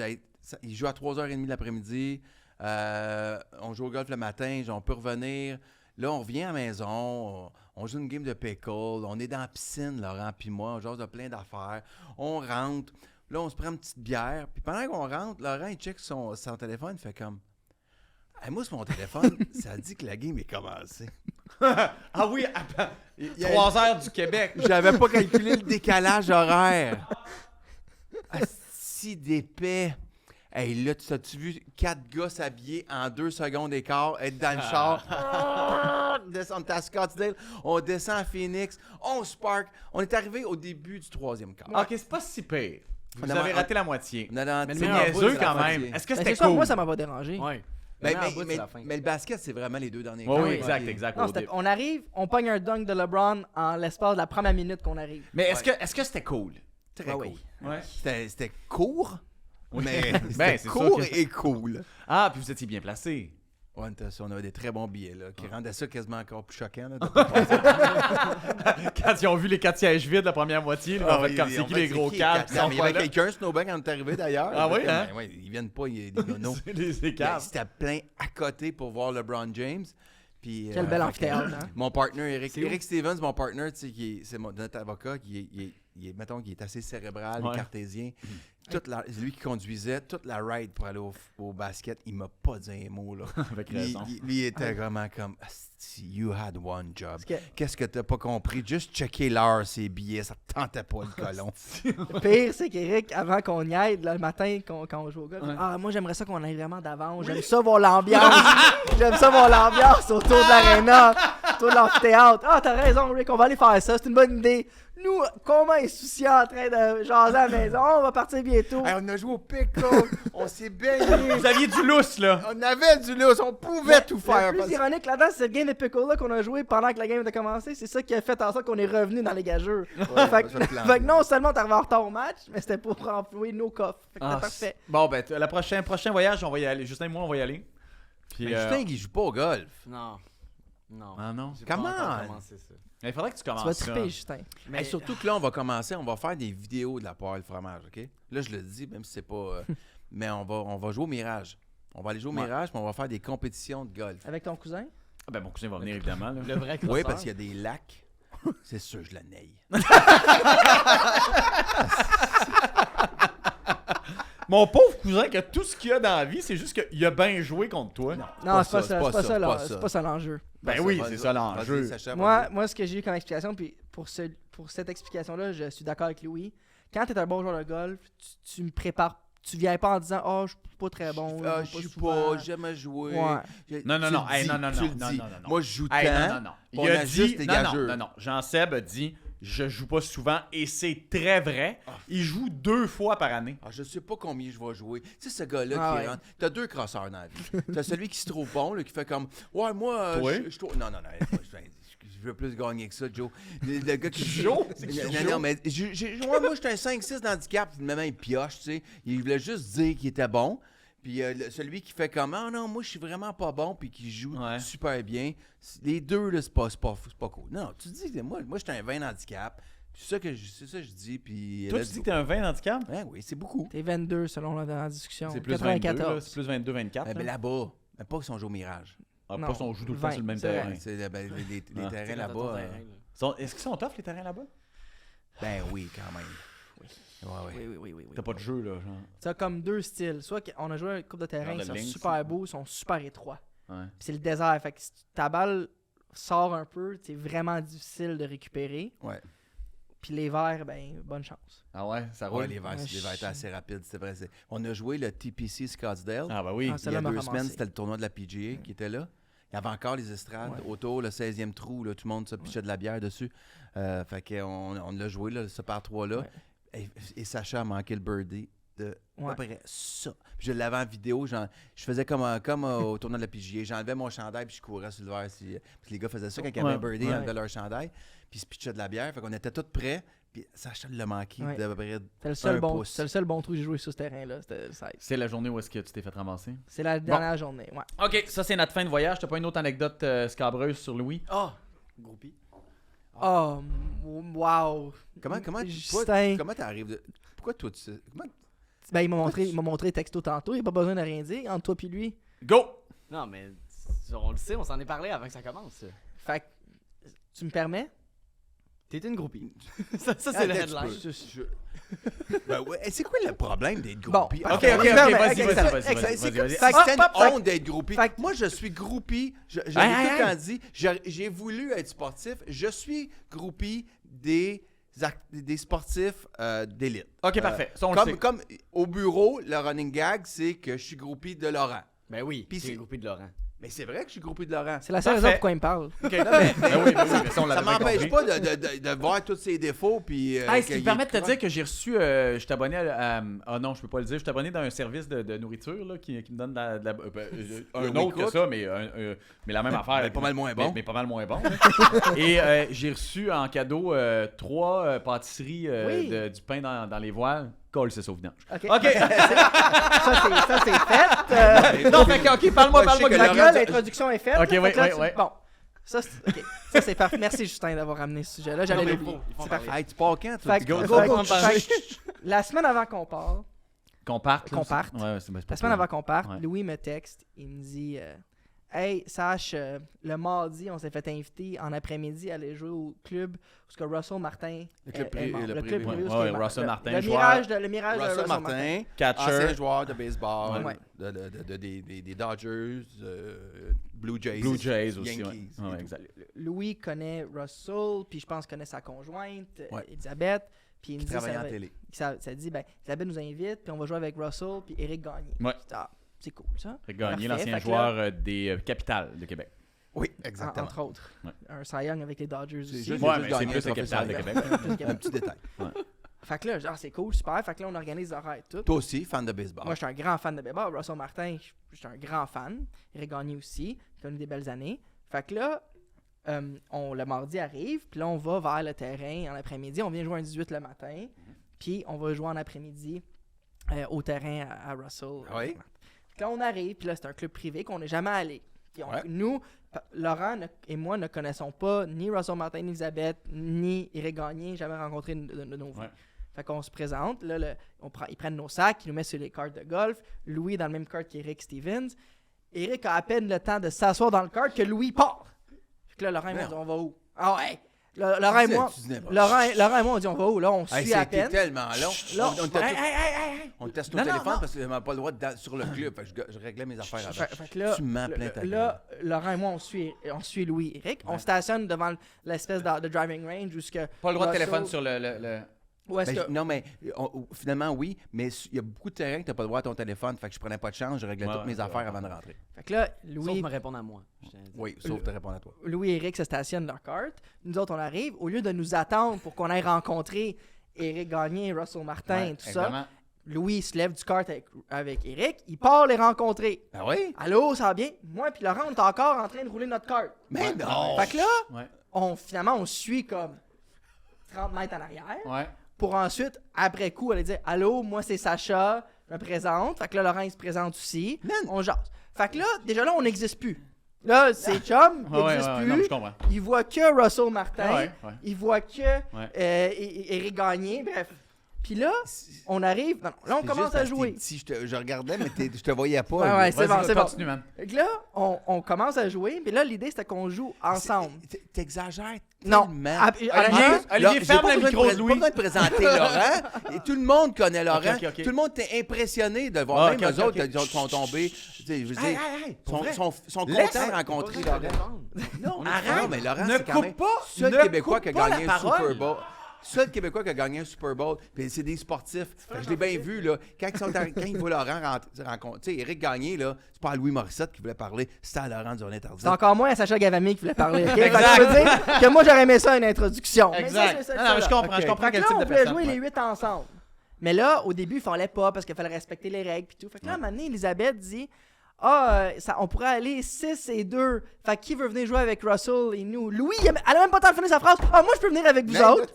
Il joue à 3h30 l'après-midi. On joue au golf le matin. On peut revenir. Là, on revient à la maison. On joue une game de pickle. On est dans la piscine, Laurent puis moi. On jase de plein d'affaires. On rentre. Là, on se prend une petite bière. Puis pendant qu'on rentre, Laurent, il check son téléphone. Il fait comme... Hey, moi, sur mon téléphone, ça dit que la game est commencée. Ah oui, 3 heures du Québec. J'avais pas calculé le décalage horaire. Asti d'épais. Hey, là, t'as-tu vu 4 gars s'habiller en 2 secondes d'écart, être dans le char, descendre à Scottsdale, on descend à Phoenix, on se parque. On est arrivé au début du 3e quart. OK, c'est pas si pire. Vous On a- avez raté la moitié. Non, non, Mais c'est le C'est meilleur bout, niaiseux c'est la quand moitié. même. Est-ce que Ben, c'était c'est ça, cool? moi, ça m'a pas dérangé. Ouais. Mais, Le meilleur bout, c'est la fin. mais le basket, c'est vraiment les 2 derniers Oui, quarts. oui, Ouais. exact. Non, on arrive, on pogne un dunk de LeBron en l'espace de la première minute qu'on arrive. Mais est-ce que c'était cool? Très Ouais, cool. oui. Ouais. C'était court, mais Ben, c'était c'est court sûr que- et cool. Ah, puis vous étiez bien placé. Ouais, on avait des très bons billets là, qui rendaient ça quasiment encore plus choquant. Là, Quand ils ont vu les 4 sièges vides la première moitié, ils ont fait comme c'est qui les gros câbles qui sont Il y pas avait là? quelqu'un, Snowbank, quand on est arrivé d'ailleurs. Ah oui, hein? Ben, ouais, ils viennent pas, il y a des nonos. C'est les Ben, câbles. C'était plein à côté pour voir LeBron James. Puis, Quel bel fait amphithéâtre, que, hein? Mon partner, C'est où? Eric Stevens, mon partner, tu sais, c'est notre avocat, mettons, qui est assez cérébral Ouais. et cartésien. C'est lui qui conduisait toute la ride pour aller au basket. Il m'a pas dit un mot, là. Avec Lui, raison. lui, il était vraiment comme Asti, you had one job. Parce que Qu'est-ce que t'as pas compris? Juste checker l'heure, ces billets, ça te tentait pas le colon. le pire, c'est qu'Éric, avant qu'on y aille, le matin, quand on joue au golf, Ouais. moi, j'aimerais ça qu'on aille vraiment d'avance. J'aime ça voir l'ambiance. J'aime ça voir l'ambiance autour de l'aréna, autour de l'amphithéâtre. Ah, t'as raison, Rick, on va aller faire ça. C'est une bonne idée. Nous, comment insouciants en train de jaser à la maison, on va partir bientôt. Hey, on a joué au pickle, on s'est baigné, Vous aviez du lousse, là. on avait du lousse, on pouvait tout faire. Le plus ironique là-dedans, c'est cette game de pickle-là qu'on a joué pendant que la game a commencé. C'est ça qui a fait en sorte qu'on est revenu dans les gageurs. fait, fait que non seulement t'es arrivé en retard au match, mais c'était pour renflouer nos coffres. Fait que c'était parfait. Bon, ben, le prochain voyage, on va y aller. Justin et moi, on va y aller. Puis, Mais Justin, il joue pas au golf. Non. Non. Ah non. J'ai pas Comment? encore commencé ça. Mais il faudrait que tu Tu vas commences ça. triper, Justin. Mais Hey, surtout que là, on va commencer, on va faire des vidéos de la poêle fromage, OK? Là, je le dis, même si c'est pas... mais on va jouer au Mirage. On va aller jouer au Ouais. Mirage, puis on va faire des compétitions de golf. Avec ton cousin? Ah, ben, mon cousin va venir, évidemment. Là. le vrai Oui, crosseur. parce qu'il y a des lacs. C'est sûr, je la naille. Mon pauvre cousin, que tout ce qu'il a dans la vie, c'est juste qu'il a bien joué contre toi. Non, pas c'est pas ça, ça. c'est C'est pas pas ça, là. ça. C'est pas ça l'enjeu. Ben oui, c'est ça l'enjeu. Vas-y, Sacha, Moi, vas-y. ce que j'ai eu comme explication, puis pour cette explication-là, je suis d'accord avec Louis. Quand t'es un bon joueur de golf, tu me prépares. Tu viens pas en disant « Oh, je suis pas très bon. Ah, je je joue suis souvent. pas, jamais joué. Ouais. Non, non, Tu non. le Hey, dis, non, non, tu non, le non, dis. non, non, non. Moi, je joue Hey, tant. non, non, non. On Il a ajuste dit, les non, non, gageurs. non, non. Jean-Seb a dit, je joue pas souvent et c'est très vrai. Il joue 2 fois par année. Ah, je sais pas combien je vais jouer. Tu sais, ce gars-là Ah qui ouais. rentre. T'as 2 crosseurs dans la vie. T'as celui qui se trouve bon, là, qui fait comme ouais, moi, Toi? je trouve. Non, non, non. Je veux plus gagner que ça, Joe. Le gars qui Joe? C'est qui, Non, Joe? non, mais moi, j'étais un 5-6 d'handicap. Maintenant, il pioche, tu sais. Il voulait juste dire qu'il était bon. Puis celui qui fait comme ah non, moi, je suis vraiment pas bon, puis qui joue Ouais. super bien. Les deux, là, c'est pas cool. Non, tu dis, moi, j'étais un 20 handicap. C'est ça que je dis. Puis Toi, tu dis que t'es un 20 handicap? hein, oui, c'est beaucoup. T'es 22 selon la dernière discussion. C'est plus 22, là. 94. C'est plus 22-24. Mais là-bas, mais pas si on joue au Mirage. Ah, non, pas si on joue tout le temps 20, sur le même c'est terrain. vrai. C'est les Ah. terrains là-bas. Est-ce qu'ils sont tough, les terrains là-bas? Ben oui, quand même. Ouais, ouais. Oui. T'as pas de jeu, là, genre. T'as comme 2 styles. Soit qu'on a joué un couple de terrain, Genre de ils sont links, super beaux, ils sont super étroits. Ouais. Puis c'est le désert. Fait que si ta balle sort un peu, c'est vraiment difficile de récupérer. Ouais. Puis les verts, ben, bonne chance. Ah ouais, ça Ouais, roule? les verts, Ouais, étaient assez rapides, c'est vrai. On a joué le TPC Scottsdale. Ah bah oui. Ah, Il y celle-là a m'a 2 ramassé. semaines, c'était le tournoi de la PGA qui était là. Il y avait encore les estrades Ouais. autour, le 16e trou, là, tout le monde se pichait de la bière dessus. Fait qu'on l'a joué, là, ce par 3-là. Ouais. Et Sacha a manqué le birdie de Ouais. à peu près ça. Puis je l'avais en vidéo, je faisais comme au tournoi de la PGA. J'enlevais mon chandail puis je courais sur le verre. Puis les gars faisaient ça quand il y avait un birdie, ils Ouais. enlevaient leur chandail. Puis ils se pitchaient de la bière. Fait qu'on était tous prêts. Puis Sacha l'a manqué Ouais. d'à peu près C'est le seul un bon, pouce. c'est le seul bon trou que j'ai joué sur ce terrain-là. C'était le 16. C'est la journée où est-ce que tu t'es fait ramasser? C'est la dernière journée. Ouais. OK, ça, c'est notre fin de voyage. T'as pas une autre anecdote scabreuse sur Louis? Ah! Groupie. Oh, wow. Comment Justin. comment t'arrives de... Pourquoi toi, tu sais... Comment... Ben, il m'a montré texto tantôt. Il n'a pas besoin de rien dire entre toi et lui. Go! Non, mais on le sait, on s'en est parlé avant que ça commence. Fait que, tu me permets? T'es une groupie. ça c'est le Attends, headline. tu peux. Ben ouais, c'est quoi le problème d'être Bon, groupie? ok, OK, vas-y, C'est vas-y. comme si Fait que- c'était une fait que- honte d'être groupie. fait que- Moi, je suis groupie. Je l'ai tout Hey, le temps dit. J'ai voulu être sportif. Je suis groupie des sportifs d'élite. OK, parfait. Ça, on le sait. Comme au bureau, le running gag, c'est que je suis groupie de Laurent. Ben oui, Puis t'es c'est- une groupie de Laurent. Mais c'est vrai que je suis groupie de Laurent. C'est la seule Parfait. raison pourquoi il me parle. OK. Ben oui, ça, on Ça l'avait m'empêche compris. pas de voir tous ses défauts. Puis, Hey, ce qui qu'il me permet de te est dire que j'ai reçu, je suis abonné à ah non, je peux pas le dire, je suis abonné dans un service de nourriture là, qui me donne un autre que WeCook. ça, mais la même affaire. mais pas mal moins bon. Mais pas mal moins bon. là. Et j'ai reçu en cadeau 3 pâtisseries Oui. du pain dans les voiles. Colle, c'est sauvetage. OK. OK. Ça, c'est fait. Non, fait que, OK, parle-moi Moi, je sais que de Fait que Laurent- là, l'introduction est faite. Ok, là, ouais, fait que là, ouais, ouais. Bon. Ça, c'est parfait. Merci, Justin, d'avoir ramené ce sujet-là. J'allais Non, mais l'oublier. il faut en C'est parler. parfait. Hey, tu pars quand, toi? Fait que- Go, fait go, que- go, fait que la semaine avant qu'on parte, Qu'on parte. là, Qu'on parte. c'est- Ouais, c'est pas la semaine avant qu'on parte, Ouais. Louis me texte. Il me dit Hey, sache, le mardi, on s'est fait inviter en après-midi à aller jouer au club parce que Russell Martin. Le club est privé, membre. le Le privé. club privé. Ouais, parce que ouais, Russell Martin, Le joueur. mirage de Russell Russell Martin, Catcher. ancien joueur de baseball, Ouais. des Dodgers, Blue Jays. Blue Jays aussi. Yankees. Ouais. Ouais, et exact. Louis connaît Russell, puis je pense connaît sa conjointe, Ouais. Elisabeth. Puis il me Qui dit travaillait en ça, télé. ça dit ben, Elisabeth nous invite, puis on va jouer avec Russell, puis Eric Gagné. Ouais. Je dis, ah, c'est cool ça. Fait Gagné, Parfait. l'ancien Fait que joueur des Capitales de Québec. Oui, exactement. Entre autres. Ouais. Un Cy Young avec les Dodgers C'est aussi. juste- Ouais, juste mais c'est gagné plus un les trophée Capitales de Cy Québec. Un petit détail. Fait que là, genre, c'est cool, super. Fait que là, on organise l'horaire et tout. Toi aussi, fan de baseball. Moi, je suis un grand fan de baseball. Russell Martin, je suis un grand fan. Eric Gagné aussi. Il a eu des belles années. Fait que là, le mardi arrive, puis là, on va vers le terrain en après-midi. On vient jouer un 18 le matin, puis on va jouer en après-midi au terrain à Russell. Oui. Fait que là, on arrive, puis là, c'est un club privé qu'on n'est jamais allé. Puis Ouais. nous, Laurent et moi ne connaissons pas ni Russell Martin, ni Elisabeth, ni Eric Gagné, jamais rencontré de nos vies. Ouais. Fait qu'on se présente, là, ils prennent nos sacs, ils nous mettent sur les cartes de golf. Louis dans le même kart qu'Eric Stevens. Eric a à peine le temps de s'asseoir dans le kart que Louis part. Fait que là, Laurent et moi, on dit, on va où? Ah ouais! Laurent et moi, Tu disais pas. Laurent et moi, on dit, on va où? Là, on Hey, suit à c'était peine. tellement long. Là, On était hey, tous- hey, hey! on teste Non, nos non, téléphones non. parce que j'avais pas le droit sur le club. Fait que je réglais mes affaires avant. Fait que là, Tu m'en plains ta là, Laurent et moi, on suit Louis et Eric. On stationne devant l'espèce de driving range jusqu'à. Pas le droit de téléphone sur le... Où est-ce Ben, que. non, mais finalement, oui, mais il y a beaucoup de terrains que t'as pas le droit à ton téléphone. Fait que je prenais pas de chance, je réglais Ouais, toutes mes ouais, affaires ouais. avant de rentrer. Fait que là, Sauf Louis. me répondre à moi. je tiens à dire. Oui, sauf de répondre à toi. Louis et Eric se stationnent leur carte. Nous autres, on arrive. Au lieu de nous attendre pour qu'on aille rencontrer Eric Gagné, Russell Martin Ouais, et tout exactement. ça, Louis se lève du kart avec Eric. Il part les rencontrer. Ah oui? Allô, ça va bien? Moi et Laurent, on est encore en train de rouler notre kart. Mais non! Fait que là, Ouais. finalement, on suit comme 30 mètres en arrière. Ouais. Pour ensuite, après coup, aller dire allô, moi c'est Sacha, je me présente. Fait que là, Laurent il se présente aussi. On jase. Fait que là, déjà là, on n'existe plus. Là, c'est chum, il Ouais, n'existe ouais, plus. non, mais je comprends. Il voit que Russell Martin. Ouais, ouais. Il voit que Eric Gagné. Bref. Puis là, on arrive. Non, là, on C'est commence juste à parce que jouer. t'es petit, je regardais, mais je te voyais pas. Ouais, là. ouais, c'est bon, Vas-y, c'est bon. continue, man. Fait que là, on commence à jouer. Mais là, l'idée, c'était qu'on joue ensemble. T'exagères Non. tellement. Olivier, Olivier, j'ai ferme pas le besoin micro de Pas Louis. besoin de présenter Laurent. Et tout le monde connaît Laurent. Ok, ok, ok. Tout le monde était impressionné de voir. Ah, Même ok, eux ok, autres, ok. ils sont tombés. Tu sais, je veux dire, sont Laisse- contents de rencontrer Pas besoin de Laurent. répondre. Non, arrête. non, mais Laurent, Ne c'est quand coupe même pas, seul ne Québécois coupe qui a pas gagné la un Super parole. Bowl. Seul Québécois qui a gagné un Super Bowl. Puis c'est des sportifs. Fait que je l'ai bien vu, là. Quand ils voient Laurent rencontrer. Tu sais, Éric Gagné, là, c'est pas à Louis Morissette qui voulait parler, c'était à Laurent Duvernay-Tardif. c'est encore moins à Sacha Gavami qui voulait parler. ok? Fait que Exact. je veux dire que moi, j'aurais aimé ça une introduction. Mais ça, Exact. c'est ça, Non, non, mais je ça, comprends, Ok. je comprends Fait que quel là, type on de voulait personne. jouer Ouais. les 8 ensemble. Mais là, au début, il fallait pas parce qu'il fallait respecter les règles puis tout. Fait que là, à un moment donné, Elisabeth dit on pourrait aller 6-2. Fait que qui veut venir jouer avec Russell et nous? Louis, elle a même pas le temps de finir sa phrase. Moi, je peux venir avec vous autres.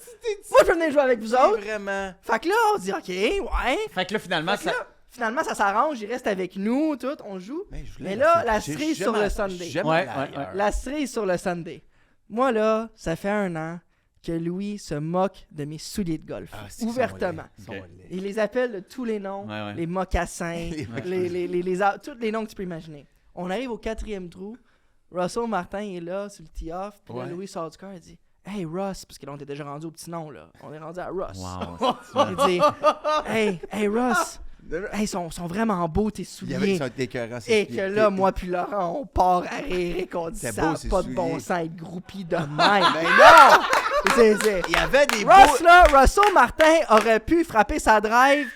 Moi, je peux venir jouer avec vous autres. Vraiment. Fait que là, on se dit, OK, ouais. Fait que là, finalement, Fait que là, finalement, ça s'arrange. Il reste avec nous, tout, on joue. Mais là, la cerise sur le Sunday. Ouais. La cerise sur le Sunday. Moi, là, ça fait 1 an que Louis se moque de mes souliers de golf. Ouvertement. Il les appelle de tous les noms. Ouais. Les mocassins, tous les noms que tu peux imaginer. On arrive au 4e trou. Russell Martin est là, sur le tee-off. Puis là, Louis sort du cœur et dit « Hey, Russ! » Parce que là, on était déjà rendu au petit nom, là. On est rendu à Russ. Wow. Il dit « Hey, Russ! Hey, sont vraiment beaux tes souliers. » Et que là, moi puis Laurent, on part à rire et qu'on dit « Ça n'a pas de bon sens être groupie de même. » Mais non! Il y avait des Russell Martin aurait pu frapper sa drive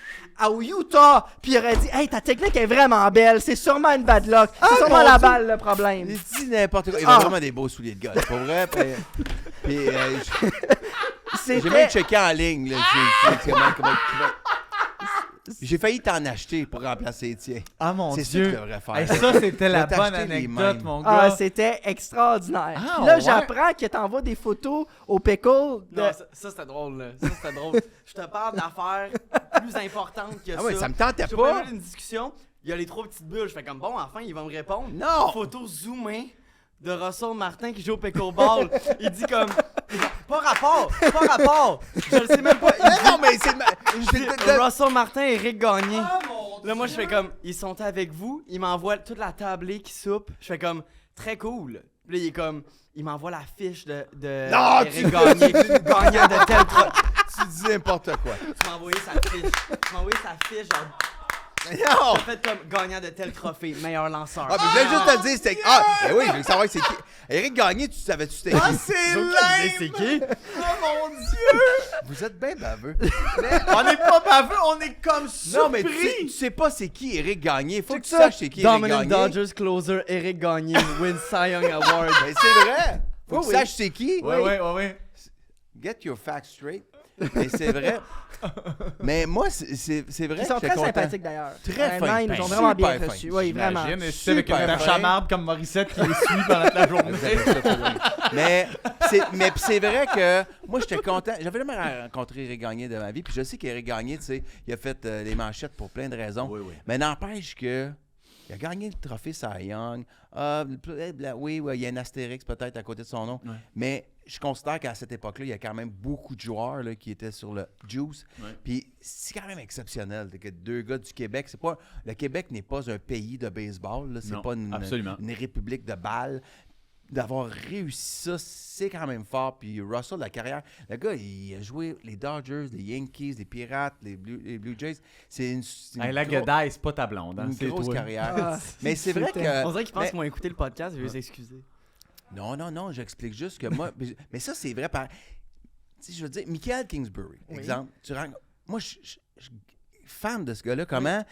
au Utah, puis il aurait dit « Hey, ta technique est vraiment belle, c'est sûrement une bad luck. C'est sûrement la balle le problème. » Il dit n'importe quoi. Il avait vraiment des beaux souliers de golf, pour vrai. Puis j'ai même checké en ligne. Là, j'ai failli t'en acheter pour remplacer les tiens. Ah mon C'est Dieu. ça que tu devrais faire. Hey, ça, c'était la t'acheter bonne les anecdote, mêmes. mon gars. C'était extraordinaire. Ah, Puis là, ouais. j'apprends que t'envoies des photos au pickle de... Non, ça c'était drôle, là. Ça, c'était drôle. Je te parle d'affaires plus importantes que ça. Ah ouais, ça me tentait J'ai pas. eu une discussion, il y a les 3 petites bulles. Je fais comme, bon, enfin, il va me répondre. Non! Photo zoomée de Russell Martin qui joue au pickleball. Il dit comme, pas rapport. Je le sais même pas. Non, mais c'est... Russell Martin et Eric Gagné. Là, moi, je fais comme, ils sont avec vous. Il m'envoie toute la tablée qui soupe. Je fais comme, très cool. Puis là, il est comme, il m'envoie la fiche de Non, Eric Gagné, gagnant de tel Tu dis n'importe quoi. Tu m'as envoyé sa fiche, genre, Non! t'as fait comme gagnant de tel trophée, meilleur lanceur. Ah, mais je voulais juste te le dire, c'était... ben oui, je veux savoir c'est qui. Eric Gagné, tu savais-tu c'était qui? C'est qui? Oh mon Dieu! Vous êtes bien baveux. On n'est pas baveux, on est comme surpris. Non, mais tu sais pas c'est qui Eric Gagné. Faut que tu saches c'est qui Eric Dominant Gagné. Dodgers closer Eric Gagné win Cy Young Award. Ben, c'est vrai. Faut que tu saches c'est qui. Ouais. Get your facts straight. Mais c'est vrai. Mais moi, c'est vrai Ils sont que très j'étais content. sympathiques d'ailleurs. Très Honnêtement, fins. ils nous ont Ben, vraiment bien super reçus. fins. Oui, vraiment. J'imagine, c'est avec Super un fin. chamarde comme Morissette qui les suit pendant toute la journée. mais c'est vrai que moi, j'étais content. J'avais jamais rencontré Eric Gagné de ma vie. Puis je sais qu'Eric Gagné, tu sais, il a fait les manchettes pour plein de raisons. Oui. Mais n'empêche que il a gagné le trophée Cy Young. Oui, il y a un astérix peut-être à côté de son nom. Ouais. Mais je considère qu'à cette époque-là, il y a quand même beaucoup de joueurs là, qui étaient sur le Juice. Ouais. Puis c'est quand même exceptionnel que 2 gars du Québec. Le Québec n'est pas un pays de baseball. Là. C'est Non, pas absolument. une république de balles. D'avoir réussi ça, c'est quand même fort. Puis Russell, la carrière, le gars, il a joué les Dodgers, les Yankees, les Pirates, les Blue Jays. C'est une La Godier, c'est pas ta blonde. Hein, une c'est grosse toi. carrière. Ah, Mais c'est vrai que... On dirait qu'ils pensent qu'ils m'ont écouté le podcast, je vais les excuser. Non, j'explique juste que moi... mais ça, c'est vrai par... Tu sais, je veux dire, Michael Kingsbury, Oui. exemple. Moi, je suis fan de ce gars-là. Comment...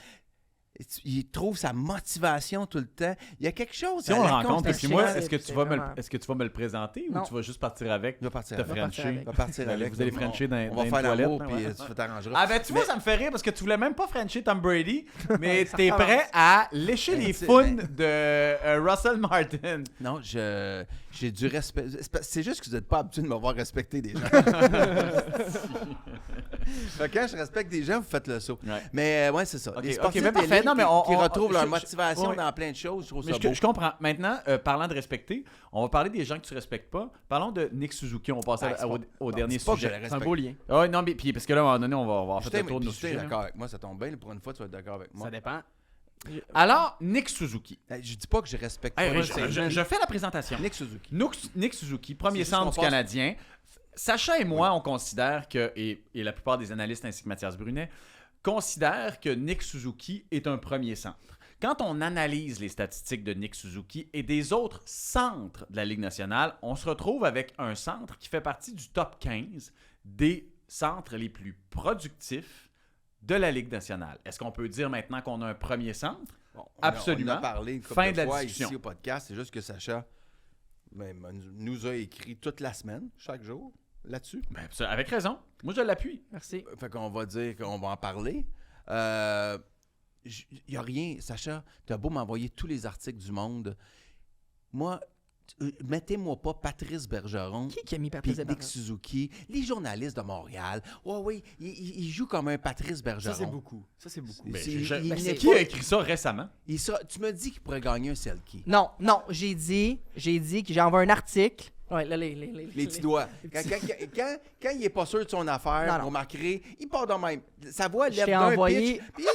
Il trouve sa motivation tout le temps. Il y a quelque chose... Si on le rencontre, parce que moi, Chiant, est-ce que c'est tu vas vraiment- me le présenter Non. ou tu vas juste partir avec? Il va partir Te avec. frencher. Il va partir avec. Vous allez frencher dans On va une faire toilette. l'amour, là, puis ouais. tu t'arrangeras. Ah ben tu vois, ça me fait rire parce que tu voulais même pas frencher Tom Brady, mais t'es recommence. prêt à lécher les C'est- founes de Russell Martin. Non, j'ai du respect. C'est juste que vous n'êtes pas habitué de me voir respecter des gens. Fait que quand je respecte des gens, vous faites le saut. Ouais. Mais ouais, c'est ça. Ok, Les sportifs ok, ben parfait. d'élite Non, mais qui on- retrouvent leur je- motivation ouais. dans plein de choses, je trouve Mais ça beau. je comprends. Maintenant, parlant de respecter, on va parler des gens que tu respectes pas. Parlons de Nick Suzuki. On va passer Ah, c'est au pas- dernier c'est pas que je sujet. le C'est un respecte. beau lien. Ah ouais, non, mais puis parce que là, à un moment donné, on va avoir fait Justin, le tour de nos Justin est sujets. d'accord avec moi, ça tombe bien. Pour une fois, tu vas être d'accord avec moi. Ça dépend. Alors, Nick Suzuki. Je dis pas que je respecte Hey, pas. je fais la présentation. Nick Suzuki. Nick Suzuki, premier C'est juste centre qu'on du passe- Canadien. Sacha et moi, on considère que, et la plupart des analystes ainsi que Mathias Brunet, considèrent que Nick Suzuki est un premier centre. Quand on analyse les statistiques de Nick Suzuki et des autres centres de la Ligue nationale, on se retrouve avec un centre qui fait partie du top 15 des centres les plus productifs de la Ligue nationale. Est-ce qu'on peut dire maintenant qu'on a un premier centre? Bon, Absolument. On a parlé une couple Fin de de la fois discussion. ici au podcast. C'est juste que Sacha nous a écrit toute la semaine, chaque jour, là-dessus. Ben, avec raison. Moi, je l'appuie. Merci. Fait qu'on va dire qu'on va en parler. il n'y a rien, Sacha, tu as beau m'envoyer tous les articles du monde. Moi, mettez-moi pas Patrice Bergeron. Qui a mis Puis Patrice Nick Bergeron? Suzuki, les journalistes de Montréal. Oui, il joue comme un Patrice Bergeron. Ça, c'est beaucoup. Ça, c'est beaucoup. Mais C'est- je- il mais n'est qui pas- a écrit ça récemment? Tu me dis qu'il pourrait gagner un Selkie. Non, j'ai dit que j'ai envoyé un article. Ouais, là, Les petits doigts. Quand il est pas sûr de son affaire, Non, non. vous remarquerez, il part de même. Sa voix Je lève t'ai d'un envoyé- pitch,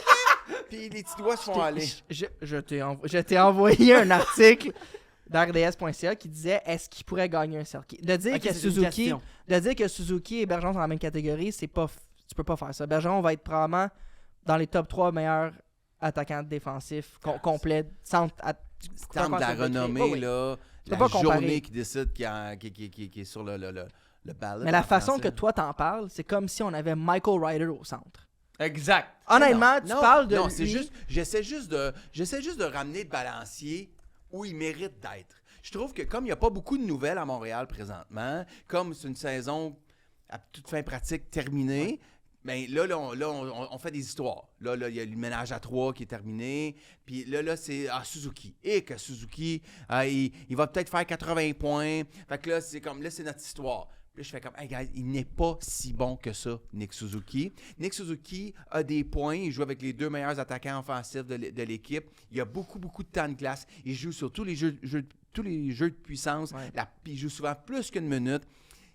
puis les petits doigts se font aller. Je t'ai envoyé un article d'RDS.ca qui disait est-ce qu'il pourrait gagner un Selkie. De dire Ok, que c'est une Suzuki, question. de dire que Suzuki et Bergeron sont dans la même catégorie, c'est pas tu peux pas faire ça. Bergeron va être probablement dans les top 3 meilleurs attaquants défensifs complets centre Tant de la renommée, Oui, oui. là, Tu la peux pas comparer. journée qui décide qui est sur le ballot. Mais la en façon français. que toi t'en parles, c'est comme si on avait Michael Ryder au centre. Exact. Honnêtement, tu Non, parles de non, lui. c'est juste, j'essaie juste de ramener le balancier où il mérite d'être. Je trouve que comme il n'y a pas beaucoup de nouvelles à Montréal présentement, comme c'est une saison à toute fin pratique terminée, ben là, on fait des histoires. Là, il y a le ménage à 3 qui est terminé. Puis là, c'est Suzuki. Et que Suzuki, il va peut-être faire 80 points. Fait que là, c'est notre histoire. Puis là, je fais comme, hey guys, il n'est pas si bon que ça, Nick Suzuki. Nick Suzuki a des points. Il joue avec les 2 meilleurs attaquants offensifs de l'équipe. Il a beaucoup de temps de glace. Il joue sur tous les jeux de puissance. Ouais. Puis il joue souvent plus qu'une minute.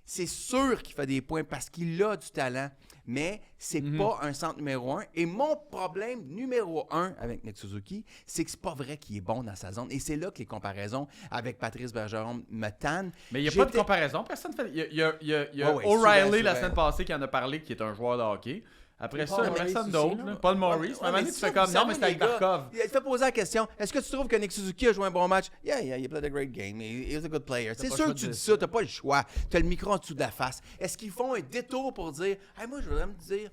C'est sûr qu'il fait des points parce qu'il a du talent, mais c'est pas un centre numéro 1. Et mon problème numéro 1 avec Nick Suzuki, c'est que c'est pas vrai qu'il est bon dans sa zone. Et c'est là que les comparaisons avec Patrice Bergeron me tannent. Mais il n'y a pas de J'étais- comparaison. Personne fait. Il y a Ouais, O'Reilly souvent. la semaine passée qui en a parlé, qui est un joueur de hockey. Après Paul ça, Maurice personne aussi, d'autre. là. là. Paul Maurice. Ouais, À un moment donné, mais tu ça, fais comme vous non, mais savez, c'est avec les gars, Barkov. Il te fait poser la question, est-ce que tu trouves que Nick Suzuki a joué un bon match? Yeah, he played a great game. He's a good player. C'est pas le sûr choix que de tu dis dire ça, t'as pas le choix. T'as le micro en dessous de la face. Est-ce qu'ils font un détour pour dire, hey, moi, je voudrais me dire,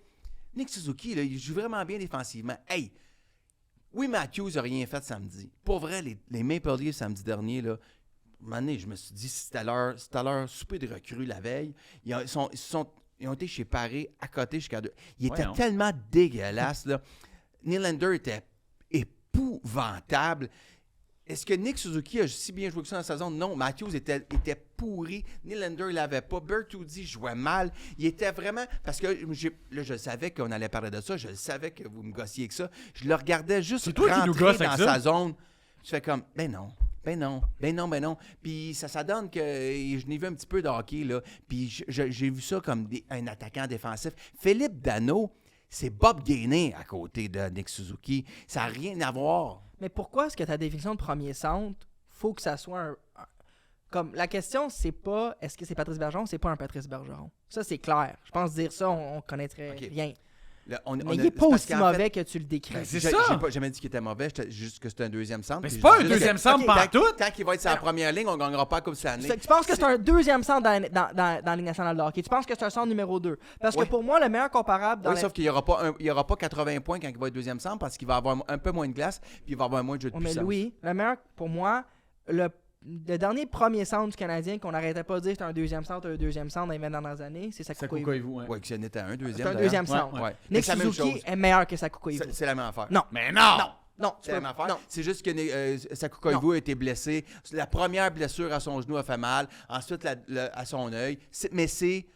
Nick Suzuki, là, il joue vraiment bien défensivement. Hey, oui, Matthews n'a rien fait samedi. Pour vrai, les Maple Leafs samedi dernier, là, un moment donné, je me suis dit, c'était leur souper de recrues la veille. Ils ont été chez Paris, à côté jusqu'à 2. Il était Voyons. tellement dégueulasse, là. Nylander était épouvantable. Est-ce que Nick Suzuki a si bien joué que ça dans sa zone? Non. Matthews était pourri. Nylander ne l'avait pas. Bertuzzi jouait mal. Il était vraiment... Parce que je savais qu'on allait parler de ça. Je savais que vous me gossiez avec ça. Je le regardais juste C'est toi qui nous rentrer gosses dans avec ça. sa zone. Je fais comme, ben non. Puis ça donne que je n'ai vu un petit peu de hockey, là. Puis j'ai vu ça comme un attaquant défensif. Philippe Danault, c'est Bob Gainey à côté de Nick Suzuki. Ça n'a rien à voir. Mais pourquoi est-ce que ta définition de premier centre, faut que ça soit comme la question, c'est pas est-ce que c'est Patrice Bergeron, c'est pas un Patrice Bergeron. Ça, c'est clair. Je pense dire ça, on connaîtrait Ok. rien. Là, Mais il est pas aussi mauvais que tu le décris. Ben, c'est J'ai ça. pas jamais dit qu'il était mauvais, juste que c'était un deuxième centre. Mais puis c'est je pas dis un juste deuxième que- centre Ok, pantoute. Tant qu'il va être sur la première ligne, on ne gagnera pas la Coupe Stanley. Tu penses que c'est un deuxième centre dans la Ligue nationale de hockey. Tu penses que c'est un centre numéro 2. Parce que Ouais. pour moi, le meilleur comparable dans Oui, la- sauf qu'il n'y aura pas 80 points quand il va être deuxième centre parce qu'il va avoir un peu moins de glace puis il va avoir moins de jeu de Oh, mais puissance. Louis, le meilleur pour moi, le dernier premier centre du Canadien qu'on n'arrêtait pas de dire que c'était un deuxième centre dans les 20 dernières années, c'est Ça Saku coupe Koivu. vous, hein. Oui, que ce n'était un deuxième. C'est un d'ailleurs. deuxième Ouais, centre. Ouais. Mais Nick c'est la même Suzuki chose. est meilleur que Saku Koivu. C'est la même affaire. Non. Mais non! Non, C'est la même affaire. Non. C'est juste que Saku Koivu a été blessé. La première blessure à son genou a fait mal. Ensuite, à son œil. Mais c'est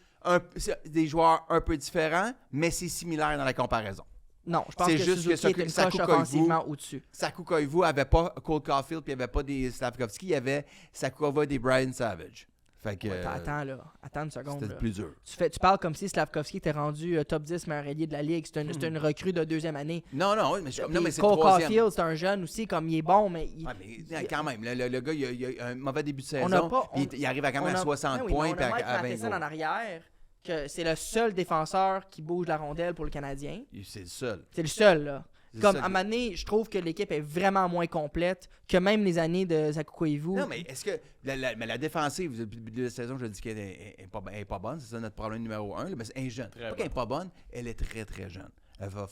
des joueurs un peu différents, mais c'est similaire dans la comparaison. Non, je pense C'est que juste que Suzuki est une Saku coche Koivu- offensivement au-dessus. Saku Koivu n'avait pas Cole Caulfield puis il n'y avait pas des Slavkovski. Il y avait Saku Koivu et des Brian Savage. Fait que Ouais, attends une seconde. c'était Là. plus dur. Tu parles comme si Slavkovski était rendu top 10 meilleur ailier de la Ligue. C'est une recrue de deuxième année. Non, mais c'est Puis le Cole troisième. Caulfield, c'est un jeune aussi, comme il est bon, mais Ouais, mais quand même, le gars, il a un mauvais début de On n'a saison. pas- Puis il arrive quand même à 60 Ben oui, mais points on puis a Mike à 20 Matheson en goals. arrière, que c'est le seul défenseur qui bouge la rondelle pour le Canadien. C'est le seul. C'est le seul, là. C'est Comme ça à que- Mané, je trouve que l'équipe est vraiment moins complète que même les années de Saku Koivu. Non, mais est-ce que mais la défensive, depuis le début de la saison, je dis qu'elle est pas bonne. C'est ça notre problème numéro 1. Mais elle est jeune. Pas Très qu'elle n'est pas bonne, elle est très, très jeune. Elle va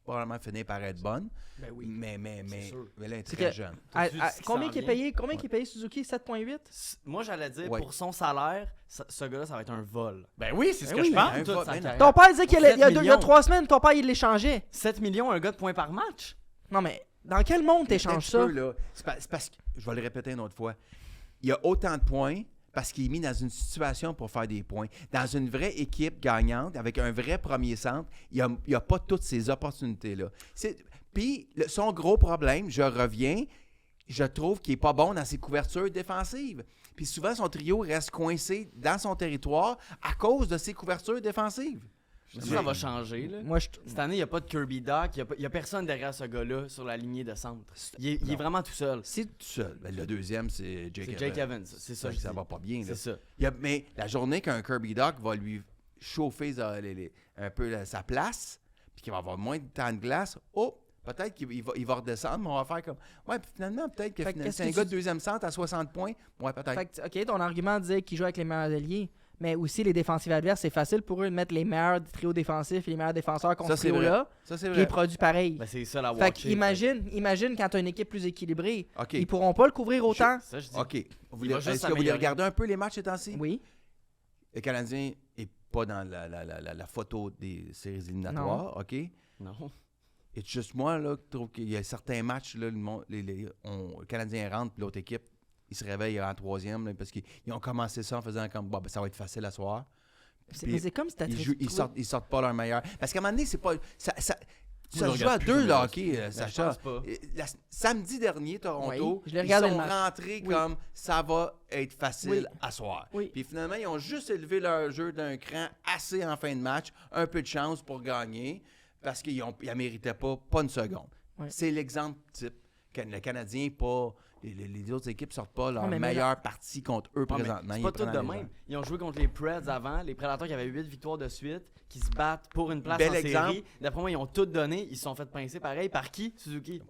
probablement finir par être bonne. Ben oui. Mais sûr. elle est C'est très que- jeune. T'as-tu dit ce qui Combien s'en qui est vient? payé? Combien qui est payé Suzuki? 7,8? Moi, j'allais dire, Ouais. pour son salaire, ce gars-là, ça va être un vol. Ben oui, c'est ce Ben que oui, je un pense. Toute vol, sa ben non. carrière. Ton père disait qu'il y a, 7 il y a millions. 3 semaines, ton père, il l'échangeait. 7 millions, un gars de points par match? Non, mais dans quel monde t'échanges ça? C'est parce que, je vais le répéter une autre fois, il y a autant de points parce qu'il est mis dans une situation pour faire des points. Dans une vraie équipe gagnante, avec un vrai premier centre, il n'y a pas toutes ces opportunités-là. Puis, son gros problème, je reviens, je trouve qu'il n'est pas bon dans ses couvertures défensives. Puis souvent, son trio reste coincé dans son territoire à cause de ses couvertures défensives. Ça va changer, là. Moi, je. Cette année, il n'y a pas de Kirby Doc, il n'y a personne derrière ce gars-là sur la lignée de centre. Il est vraiment tout seul. C'est tout seul. Ben, le deuxième, c'est Jake C'est Jake Evans, c'est ça. je Ça dis. va pas bien. là. C'est ça. Mais la journée qu'un Kirby Doc va lui chauffer un peu sa place, puis qu'il va avoir moins de temps de glace, peut-être qu'il va redescendre, mais on va faire comme... Ouais, puis finalement, peut-être que Fait que finalement, qu'est-ce c'est un que gars tu- de deuxième centre à 60 points. Ouais, peut-être. Fait que, OK, ton argument disait qu'il joue avec les meilleurs alliés, mais aussi les défensifs adverses, c'est facile pour eux de mettre les meilleurs trios défensifs et les meilleurs défenseurs contre Ça, ce c'est vrai. trio-là, Ça, c'est puis ils vrai. produisent pareil. Ben, c'est ça la Fait watcher. imagine quand tu as une équipe plus équilibrée, OK. ils pourront pas le couvrir autant. Ça, je dis. OK. Il va juste Est-ce que vous voulez s'améliorer. regarder un peu les matchs ces temps-ci? Oui. Le Canadien n'est pas dans la photo des séries éliminatoires, OK? Non. Et juste moi, là, qui trouve qu'il y a certains matchs, là, le Canadien rentre, puis l'autre équipe, ils se réveillent en troisième, là, parce qu'ils ont commencé ça en faisant comme, bon, ben, ça va être facile à soir. Mais c'est comme si t'as Ils sortent pas leur meilleur. Parce qu'à un moment donné, c'est pas. Ça je se joue à regarde plus deux, jamais le ça. hockey, Ben, je Sacha. pense pas. Samedi dernier, Toronto, Oui, je l'ai ils regardé sont le match. rentrés Oui. comme ça va être facile Oui. à soir. Oui. Puis finalement, ils ont juste élevé leur jeu d'un cran assez en fin de match, un peu de chance pour gagner, parce qu'ils ne méritaient pas une seconde. Oui. C'est l'exemple type. Le Canadien, pas. Les autres équipes sortent pas leur mais meilleure partie contre eux Ah, mais présentement. c'est Ils pas tout prennent de les même. gens. Ils ont joué contre les Preds avant, les Prédateurs qui avaient 8 victoires de suite, qui se battent pour une place Bel en exemple. série. D'après moi, ils ont tout donné. Ils se sont fait pincer pareil. Par qui? Suzuki.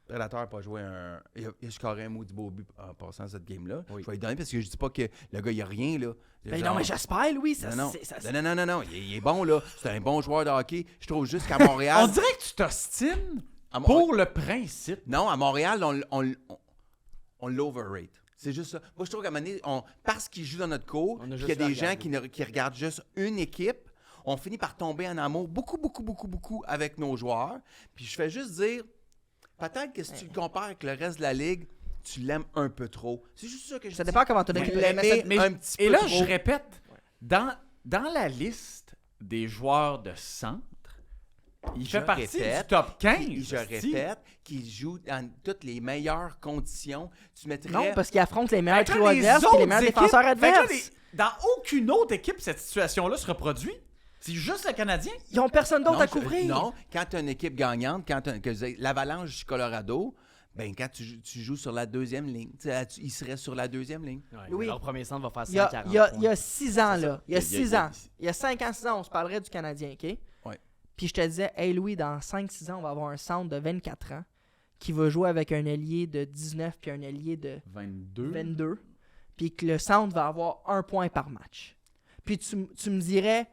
Predator n'a pas joué un. Il a scoré un maudit beau but en passant cette game-là. Oui. Je vais lui donner parce que je dis pas que le gars, il a rien, là. Ben non, mais j'espère, Louis. Ça, Non, c'est- ça- non. Il est bon, là. C'est un bon joueur de hockey. Je trouve juste qu'à Montréal. On dirait que tu t'ostines à Mo- pour le principe. Non, à Montréal, on l'overrate. C'est juste ça. Moi, je trouve qu'à un moment donné, parce qu'il joue dans notre cours, On a puis juste qu'il y a des à gens regarder. qui regardent juste une équipe, on finit par tomber en amour beaucoup avec nos joueurs. Puis je fais juste dire, peut-être que si tu le compares avec le reste de la ligue, tu l'aimes un peu trop. C'est juste ça que je Ça dis. dépend comment tu Vous l'aimes. l'aimez un petit peu Et là, trop. je répète, dans la liste des joueurs de centre, il fait partie du top 15. Je répète qu'il joue dans toutes les meilleures conditions. Tu mettrais... Non, parce qu'ils affrontent les meilleurs Fait que là, trios adverses et les meilleurs équipes- défenseurs fait que là, adverses. dans aucune autre équipe, cette situation-là se reproduit. C'est juste le Canadien. Ils ont personne d'autre Non, à couvrir. Non, quand tu as une équipe gagnante, l'Avalanche du Colorado, ben quand tu joues sur la deuxième ligne, il serait sur la deuxième ligne. Louis, Leur premier centre va faire Il y a, 140 il y a- points. il y a 6 ans, là. Il y a Il y a- 6 ans. Il y a 5 ans, 6 ans, on se parlerait du Canadien, OK? Ouais. Puis je te disais, hey Louis, dans 5-6 ans, on va avoir un centre de 24 ans qui va jouer avec un allié de 19 puis un allié de 22. Puis que le centre va avoir 1 point par match. Puis tu me dirais,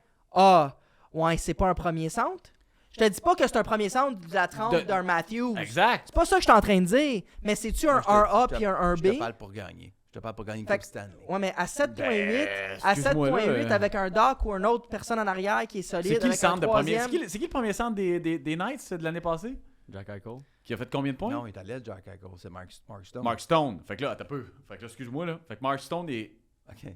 ouais, c'est pas un premier centre. Je te dis pas que c'est un premier centre de la trempe De- d'un Matthews. Exact. C'est pas ça que je suis en train de dire. Mais c'est-tu un Moi, 1A je te- puis un 1B? Je te parle pour gagner. Je te parle pour gagner une Fait Coupe que- Stanley. Ouais, mais à 7.8, Ben, à excuse-moi, 7.8 là, avec un Doc ou une autre personne en arrière qui est solide. C'est qui le avec un centre de premier? troisième. C'est qui le premier centre des Knights de l'année passée? Jack Eichel. Qui a fait combien de points? Non, il est à l'aise, Jack Eichel. C'est Mark Stone. Mark Stone. Fait que là, attends un peu. Fait que là, excuse-moi, là. Fait que Mark Stone est... OK.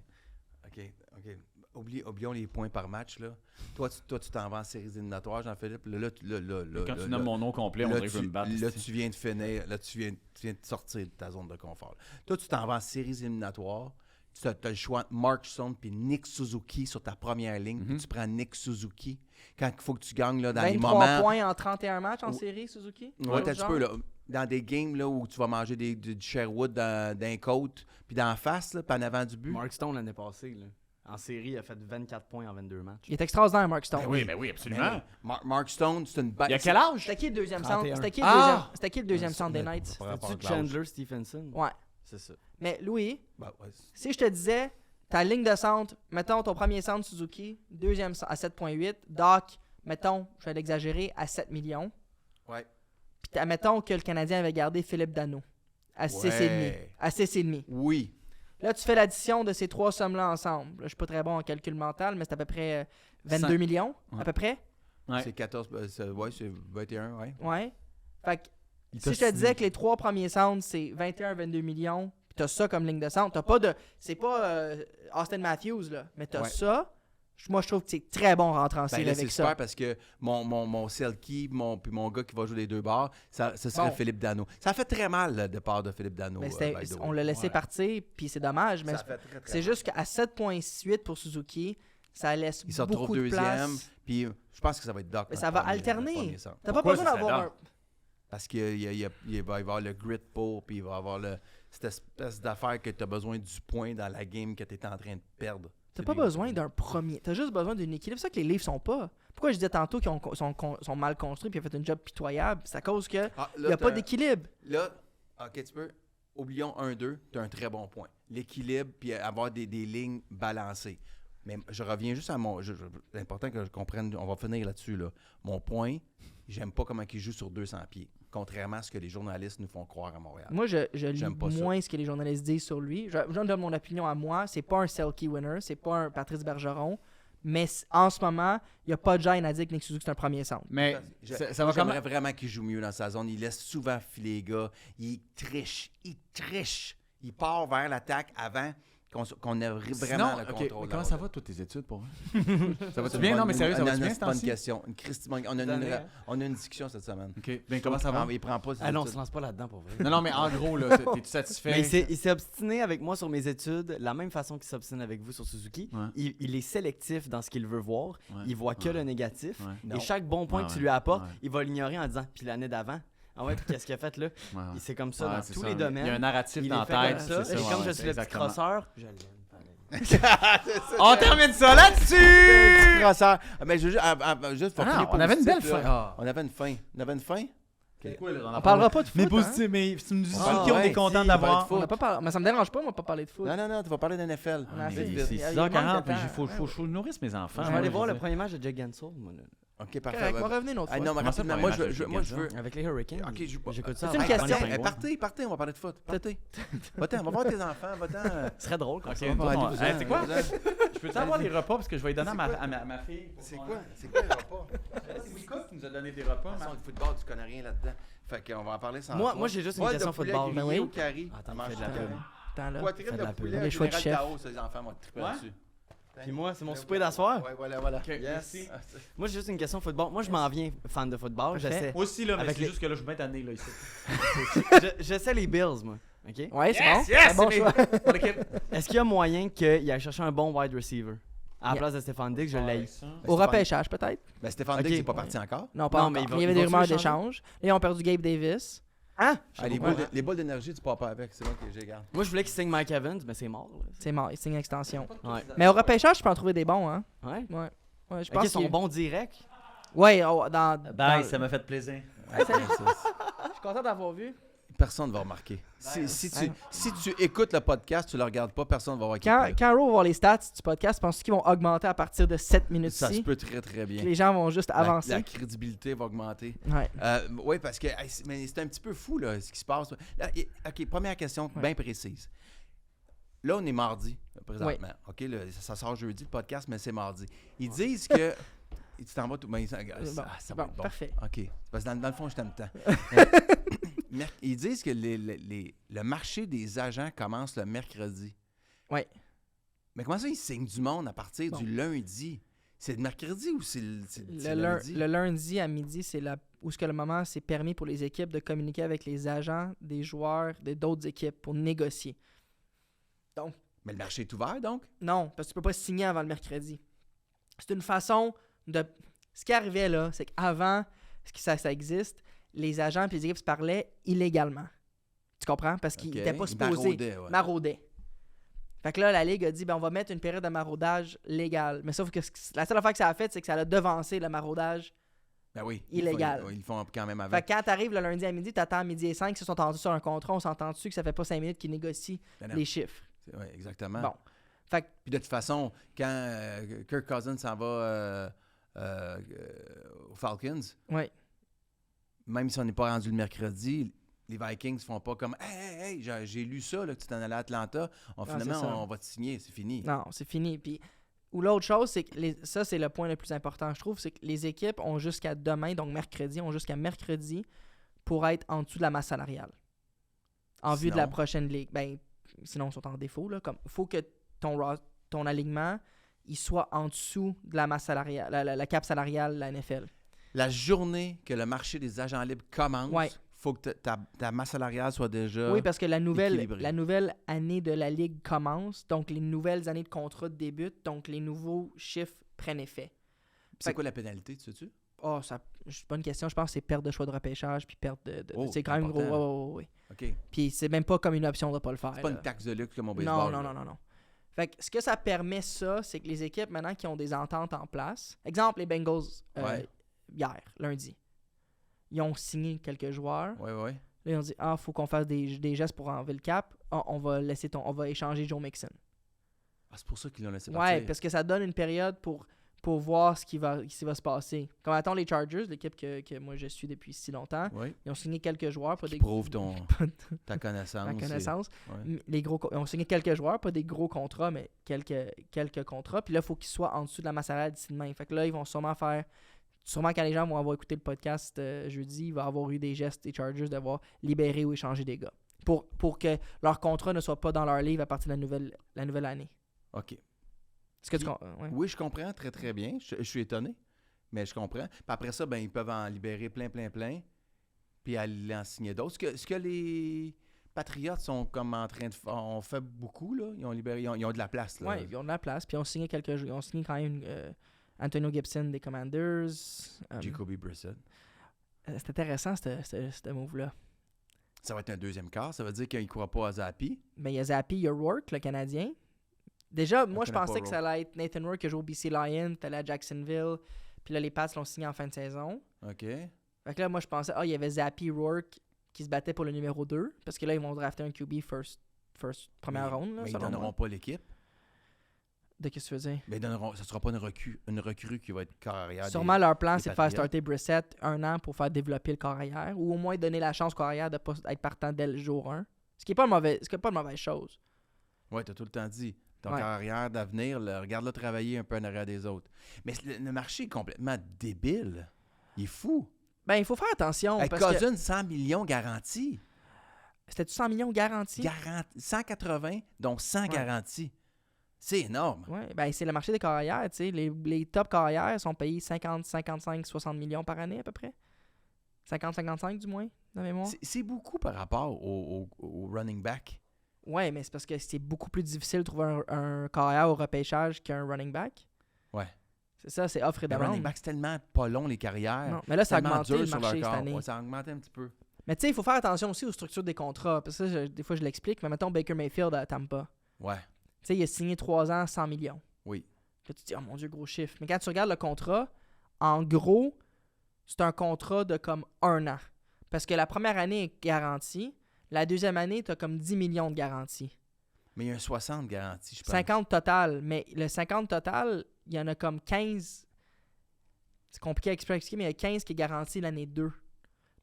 Oublions les points par match, là. Toi, tu t'en vas en séries éliminatoires, Jean-Philippe. Là, Quand tu nommes mon nom complet, on là, dirait que je veux me battre. Là, tu viens de finir. Là, tu viens de sortir de ta zone de confort. Toi, tu t'en vas en séries éliminatoires. Tu as le choix entre Mark Stone et Nick Suzuki sur ta première ligne. Mhm. Puis tu prends Nick Suzuki. Quand il faut que tu gagnes là, dans les 23 moments. points en 31 matchs en Ou- série, Suzuki. Ouais, t'as un petit peu, là. Dans des games là, où tu vas manger du Sherwood d'un côte, puis d'en face, là, puis en avant du but. Mark Stone l'année passée, là. En série, il a fait 24 points en 22 matchs. Il est extraordinaire, Mark Stone. Ben oui, absolument. Mark Stone, c'est une bête. Il a quel âge? C'était qui le deuxième centre? 31. C'était qui le deuxième centre des Knights? C'est Chandler Stephenson? Ouais. C'est ça. Mais Louis, Ouais. si je te disais, ta ligne de centre, mettons ton premier centre Suzuki, deuxième à 7.8, Doc, mettons, je vais l'exagérer, à 7 millions. Ouais. Puis admettons que le Canadien avait gardé Philippe Danault à 6,5. À 6,5. Oui. Là, tu fais l'addition de ces trois sommes-là ensemble. Là, je suis pas très bon en calcul mental, mais c'est à peu près 22 Cinq. millions, Ouais. à peu près. Ouais. C'est 14, c'est 21, ouais. Ouais. Fait que Il si t'a je te disais signé. que les trois premiers centres, c'est 21-22 millions, puis t'as ça comme ligne de centre, t'as pas de... C'est pas Austin Matthews, là, mais t'as Ouais. ça. Moi, je trouve que c'est très bon rentrer en Ben série là, c'est avec super ça. parce que mon Selkie, puis mon gars qui va jouer les deux bars, ça serait Bon. Philippe Danault. Ça fait très mal le départ de Philippe Danault. Mais by the way. on l'a laissé Ouais. partir, puis c'est dommage, mais Ça fait très, très c'est mal. juste qu'à 7,8 pour Suzuki, ça laisse Il se beaucoup retrouve de deuxième, place. puis je pense que ça va être Doc. Mais dans ça le va premier- alterner. le premier centre. T'as pas Pourquoi besoin ça serait d'avoir un... Doc? Parce qu'il va y avoir le grit pour, puis il va y avoir cette espèce d'affaire que tu as besoin du point dans la game que tu es en train de perdre. T'as C'est pas lui. besoin d'un premier. T'as juste besoin d'une équilibre. C'est ça que les livres sont pas. Pourquoi je disais tantôt qu'ils sont mal construits puis ils ont fait un job pitoyable? C'est à cause que Ah, il là, n'y a pas t'as- d'équilibre. Là, OK, tu peux. Oublions 1-2, tu as un très bon point. L'équilibre, puis avoir des lignes balancées. Mais je reviens juste à mon. C'est important que je comprenne, on va finir là-dessus. Là. Mon point, j'aime pas comment il joue sur 200 pieds, contrairement à ce que les journalistes nous font croire à Montréal. Moi, je lis J'aime pas ça. moins ce que les journalistes disent sur lui. Je donne mon opinion à moi. C'est pas un Selkie winner. C'est pas un Patrice Bergeron. Mais en ce moment, il n'y a pas de gêne à dire que Nick Suzuki c'est un premier centre. Mais ça va J'aimerais comme... vraiment qu'il joue mieux dans sa zone. Il laisse souvent filer les gars. Il triche. Il part vers l'attaque avant qu'on ait vraiment Sinon, le ok, contrôle. mais de comment la ça rondelle. va, toutes tes études, pour vrai? Ça va-tu C'est bien? une Non, mais bonne- sérieux, ça va-tu bien, c'est ce une bonne temps-ci? question. Une Christy bonne- on a une discussion cette semaine. OK. Ben, comment ça va? Il prend pas ses Ah non, on études. se lance pas là-dedans pour vrai. Non, mais en gros, là, t'es-tu satisfait? Mais il s'est obstiné avec moi sur mes études, la même façon qu'il s'obstine avec vous sur Suzuki. Ouais. Il est sélectif dans ce qu'il veut voir. Ouais. Il voit que Ouais. le négatif. Ouais. Non. Et chaque bon point Ouais, que tu ouais. lui apportes, Ouais. il va l'ignorer en disant puis l'année d'avant. Ah ouais, puis qu'est-ce qu'il a fait là? Ouais. C'est comme ça Ouais, dans c'est tous ça. les domaines. Il y a un narratif Il dans est la fait tête. comme ça. c'est Et comme ouais, je suis le petit exactement. crosseur, je l'aime. On termine ça là-dessus! Crosseur. Mais je veux juste pour Ah, finir on avait une belle positif, fin. là. Ah. On avait une fin. On avait une fin? On parlera pas de foot. Mais hein? positif, mais tu me dis Ah, qui on ouais, est content si, d'avoir. il va être On n'a pas parlé. Mais ça me dérange pas, moi, pas parler de foot. Non, tu vas parler d'NFL. On a Mais fait- Vite, c'est vite. il y a- il manque 6h40, de mais temps. il faut que je nourrisse mes enfants. Je vais moi, aller je voir veux le dire. premier match de Jake Gensel. moi, là. OK, parfait. Correct, on va revenir une autre Ah, fois. non, mais Comment ça, rapidement, le moi, premier je match moi, de je veux... Avec les Hurricanes. OK, J'écoute ça. C'est une avec question. les Penguins. Partez, on va parler de foot. Partez. Va-t'en, on va voir tes enfants, va-t'en. Ce serait drôle. Ok, ça. bon, allez, bon, vous hey, en, c'est quoi? vous en. Je peux avoir les repas parce que je vais les donner C'est à quoi? ma fille. C'est quoi le repas? C'est Wicca qui nous a donné des repas. De toute façon, le football, tu connais rien là-dedans. Fait qu'on va en parler sans Moi, toi. j'ai juste une Bol question de poulet football. grillé Ben oui. au carré. Attends, Ça marche fais de la très pub. bien. Attends, là. Poitrine Fais de de la pub. poulet, Les choix de général chef. Tao, ça, les enfants vont triper Ouais. là-dessus. Puis moi, c'est mon souper d'asseoir. Ouais, voilà. Ok, merci. Moi, j'ai juste une question football. Moi, je m'en viens fan de football. Parfait. J'essaie. Moi aussi, là, mais Avec c'est les- juste que là, je suis bien tanné, là, ici. J'essaie les Bills, moi. OK? Ouais, c'est Yes, bon. yes, C'est bon c'est choix. Mon équipe. Est-ce qu'il y a moyen qu'il aille chercher un bon wide receiver à la Yeah. place de Stéphane Diggs? Je l'ai. Au repêchage, peut-être. Ben, Stéphane Ok. Diggs n'est pas parti encore. Non, pas Non, encore. mais il va- Il y avait il des va-tu rumeurs le changer? d'échange. Là, ils ont perdu Gabe Davis. Hein? Ah, les, Ouais. les balles d'énergie, tu pars pas avec. C'est moi que j'ai garde. Moi, je voulais qu'il signe Mike Evans, mais c'est mort. là. C'est mort, il signe une extension. Ouais. Mais au repêchage, je peux en trouver des bons, hein. Ouais. Ouais. Ouais, je Ok, pense ils sont qu'il- bons direct. Ouais, oh, dans. Bye, dans- ça m'a fait plaisir. Je suis content d'avoir vu. Personne ne va remarquer. Si tu écoutes le podcast, tu le regardes pas, personne ne va voir qui Quand, est quand Ro va voir les stats du podcast, penses-tu qu'ils vont augmenter à partir de 7 minutes Ça se ici? peut très, très bien. Les gens vont juste avancer. La crédibilité va augmenter. Ouais. Oui, parce que mais c'est un petit peu fou là, ce qui se passe. Là, OK, première question Ouais. bien précise. Là, on est mardi, présentement. OK, ça sort jeudi, le podcast, mais c'est mardi. Ils disent que... Tu t'en vas tout... Ben, ça va Bon, être bon. parfait. OK. Parce que dans le fond, je t'aime tant. Ils disent que le marché des agents commence le mercredi. Ouais. Mais comment ça, ils signent du monde à partir Bon. du lundi? C'est le mercredi ou c'est Le lundi? lundi à midi, c'est là où ce que le moment c'est permis pour les équipes de communiquer avec les agents des joueurs d'autres équipes pour négocier. Mais le marché est ouvert, donc? Non, parce que tu peux pas signer avant le mercredi. C'est une façon de... Ce qui arrivait là, c'est qu'avant, ça existe, les agents et les équipes se parlaient illégalement. Tu comprends? Parce qu'ils OK. n'étaient pas Ils supposés. maraudaient, ouais. Maraudaient. Fait que là, la Ligue a dit, ben, on va mettre une période de maraudage légale. Mais sauf que la seule affaire que ça a fait, c'est que ça a devancé le maraudage. Ben oui. Illégal. Ils le font quand même Fait avec. que quand t'arrives le lundi à midi, t'attends à midi et 5, ils se sont entendus sur un contrat, on s'entend dessus que ça fait pas 5 minutes qu'ils négocient Ben non. les chiffres. Oui, exactement. Bon. Fait que Puis de toute façon, quand Kirk Cousins s'en va aux Falcons, Ouais. même si on n'est pas rendu le mercredi, les Vikings font pas comme Hey, j'ai lu ça, là, que tu t'en allais à Atlanta. Finalement, c'est ça. on va te signer, c'est fini. Non, c'est fini. Puis, ou l'autre chose, c'est que ça, c'est le point le plus important, je trouve, c'est que les équipes ont jusqu'à demain, donc mercredi, pour être en dessous de la masse salariale. En vue de la Sinon? prochaine ligue. Ben, sinon, ils sont en défaut. Il faut que ton alignement il soit en dessous de la masse salariale, la cap salariale de la NFL. La journée que le marché des agents libres commence, Ouais. faut que ta masse salariale soit déjà. Oui, parce que la nouvelle équilibré. année de la Ligue commence, donc les nouvelles années de contrat débutent, donc les nouveaux chiffres prennent effet. C'est fait- quoi la pénalité, tu sais-tu? Oh, c'est pas une question, je pense que c'est perte de choix de repêchage, puis perte de... Oh, c'est quand même gros. important. Ouais. OK. Puis c'est même pas comme une option de pas le faire. C'est pas là. une taxe de luxe comme au Non, baseball. non, là. non. Fait que ce que ça permet, ça, c'est que les équipes, maintenant, qui ont des ententes en place... Exemple, les Bengals, Ouais. hier, lundi, ils ont signé quelques joueurs. Ouais. Là, ils ont dit, faut qu'on fasse des gestes pour enlever le cap. On va échanger Joe Mixon. Ah, c'est pour ça qu'ils l'ont laissé Ouais, partir. parce que ça donne une période pour voir ce qui va se passer. Comme attends les Chargers, l'équipe que moi je suis depuis si longtemps, Oui. ils ont signé quelques joueurs, pas Qui des prouve pas de- ta connaissance. ma connaissance. Ouais. Ils ont signé quelques joueurs, pas des gros contrats, mais quelques contrats. Puis là, il faut qu'ils soient en dessous de la masse salariale d'ici demain. Fait que là, ils vont sûrement quand les gens vont avoir écouté le podcast jeudi, il va y avoir eu des gestes des Chargers d'avoir libéré ou échangé des gars. Pour que leur contrat ne soit pas dans leur livre à partir de la nouvelle année. OK. Est-ce que tu Puis- comprends? Ouais. Oui, je comprends très, très bien. Je suis étonné, mais je comprends. Puis après ça, ben, ils peuvent en libérer plein, puis aller en signer d'autres. Ce que les Patriots sont comme en train de faire, ont fait beaucoup, là. Ils ont libéré, ils ont de la place, là. Ouais, ils ont de la place. Puis ils ont signé ils ont signé quand même Antonio Gibson des Commanders. Jacoby Brissett. C'est intéressant, ce move-là. Ça va être un deuxième quart. Ça veut dire qu'il ne croit pas à Zappi. Mais il y a Zappy, il y a Rourke, le Canadien. Déjà, moi, je connais pensais pas que ça allait être Nathan Rourke qui joue au BC Lions, t'allais à Jacksonville. Puis là, les Pats l'ont signé en fin de saison. OK. Fait que là, moi, je pensais, il y avait Zappy, Rourke qui se battait pour le numéro 2. Parce que là, ils vont drafter un QB première ronde. Là, Mais ils selon ne donneront moi. pas l'équipe. De qu'est-ce que tu veux dire? Mais ce ne sera pas une recrue qui va être carrière. Sûrement, leur plan, des c'est de faire Patriots. starter Brissett 1 an pour faire développer le corps arrière. Ou au moins donner la chance au corps arrière de pas être partant dès le jour 1. Ce qui n'est pas une mauvaise chose. Oui, tu as tout le temps dit. Ton Ouais. carrière d'avenir, regarde-le travailler un peu en arrière des autres. Mais le marché est complètement débile. Il est fou. Ben, il faut faire attention. Hey, parce que Cousin, 100 millions garantis. c'était 100 millions garantis. 180, donc 100 garantis. C'est énorme. Ouais, ben c'est le marché des carrières, tu sais. Les top carrières sont payés 50, 55, 60 millions par année à peu près. 50, 55 du moins, dans la mémoire. C'est beaucoup par rapport au running back. Ouais, mais c'est parce que c'est beaucoup plus difficile de trouver un carrière au repêchage qu'un running back. Ouais. C'est ça, c'est offre et Le demande. running back, c'est tellement pas long, les carrières. Non, mais là, ça a Tellement augmenté dur le sur marché leur cette corps. année. Ouais, ça a augmenté un petit peu. Mais tu sais, il faut faire attention aussi aux structures des contrats. Parce que ça, des fois, je l'explique. Mais mettons Baker Mayfield à Tampa. Ouais. Tu sais, il a signé 3 ans, 100 millions. Oui. Là, tu te dis, oh mon Dieu, gros chiffre. Mais quand tu regardes le contrat, en gros, c'est un contrat de comme 1 an. Parce que la première année est garantie. La deuxième année, tu as comme 10 millions de garantie. Mais il y a un 60 garanti, je pense. 50 total. Mais le 50 total, il y en a comme 15. C'est compliqué à expliquer, mais il y a 15 qui est garanti l'année 2.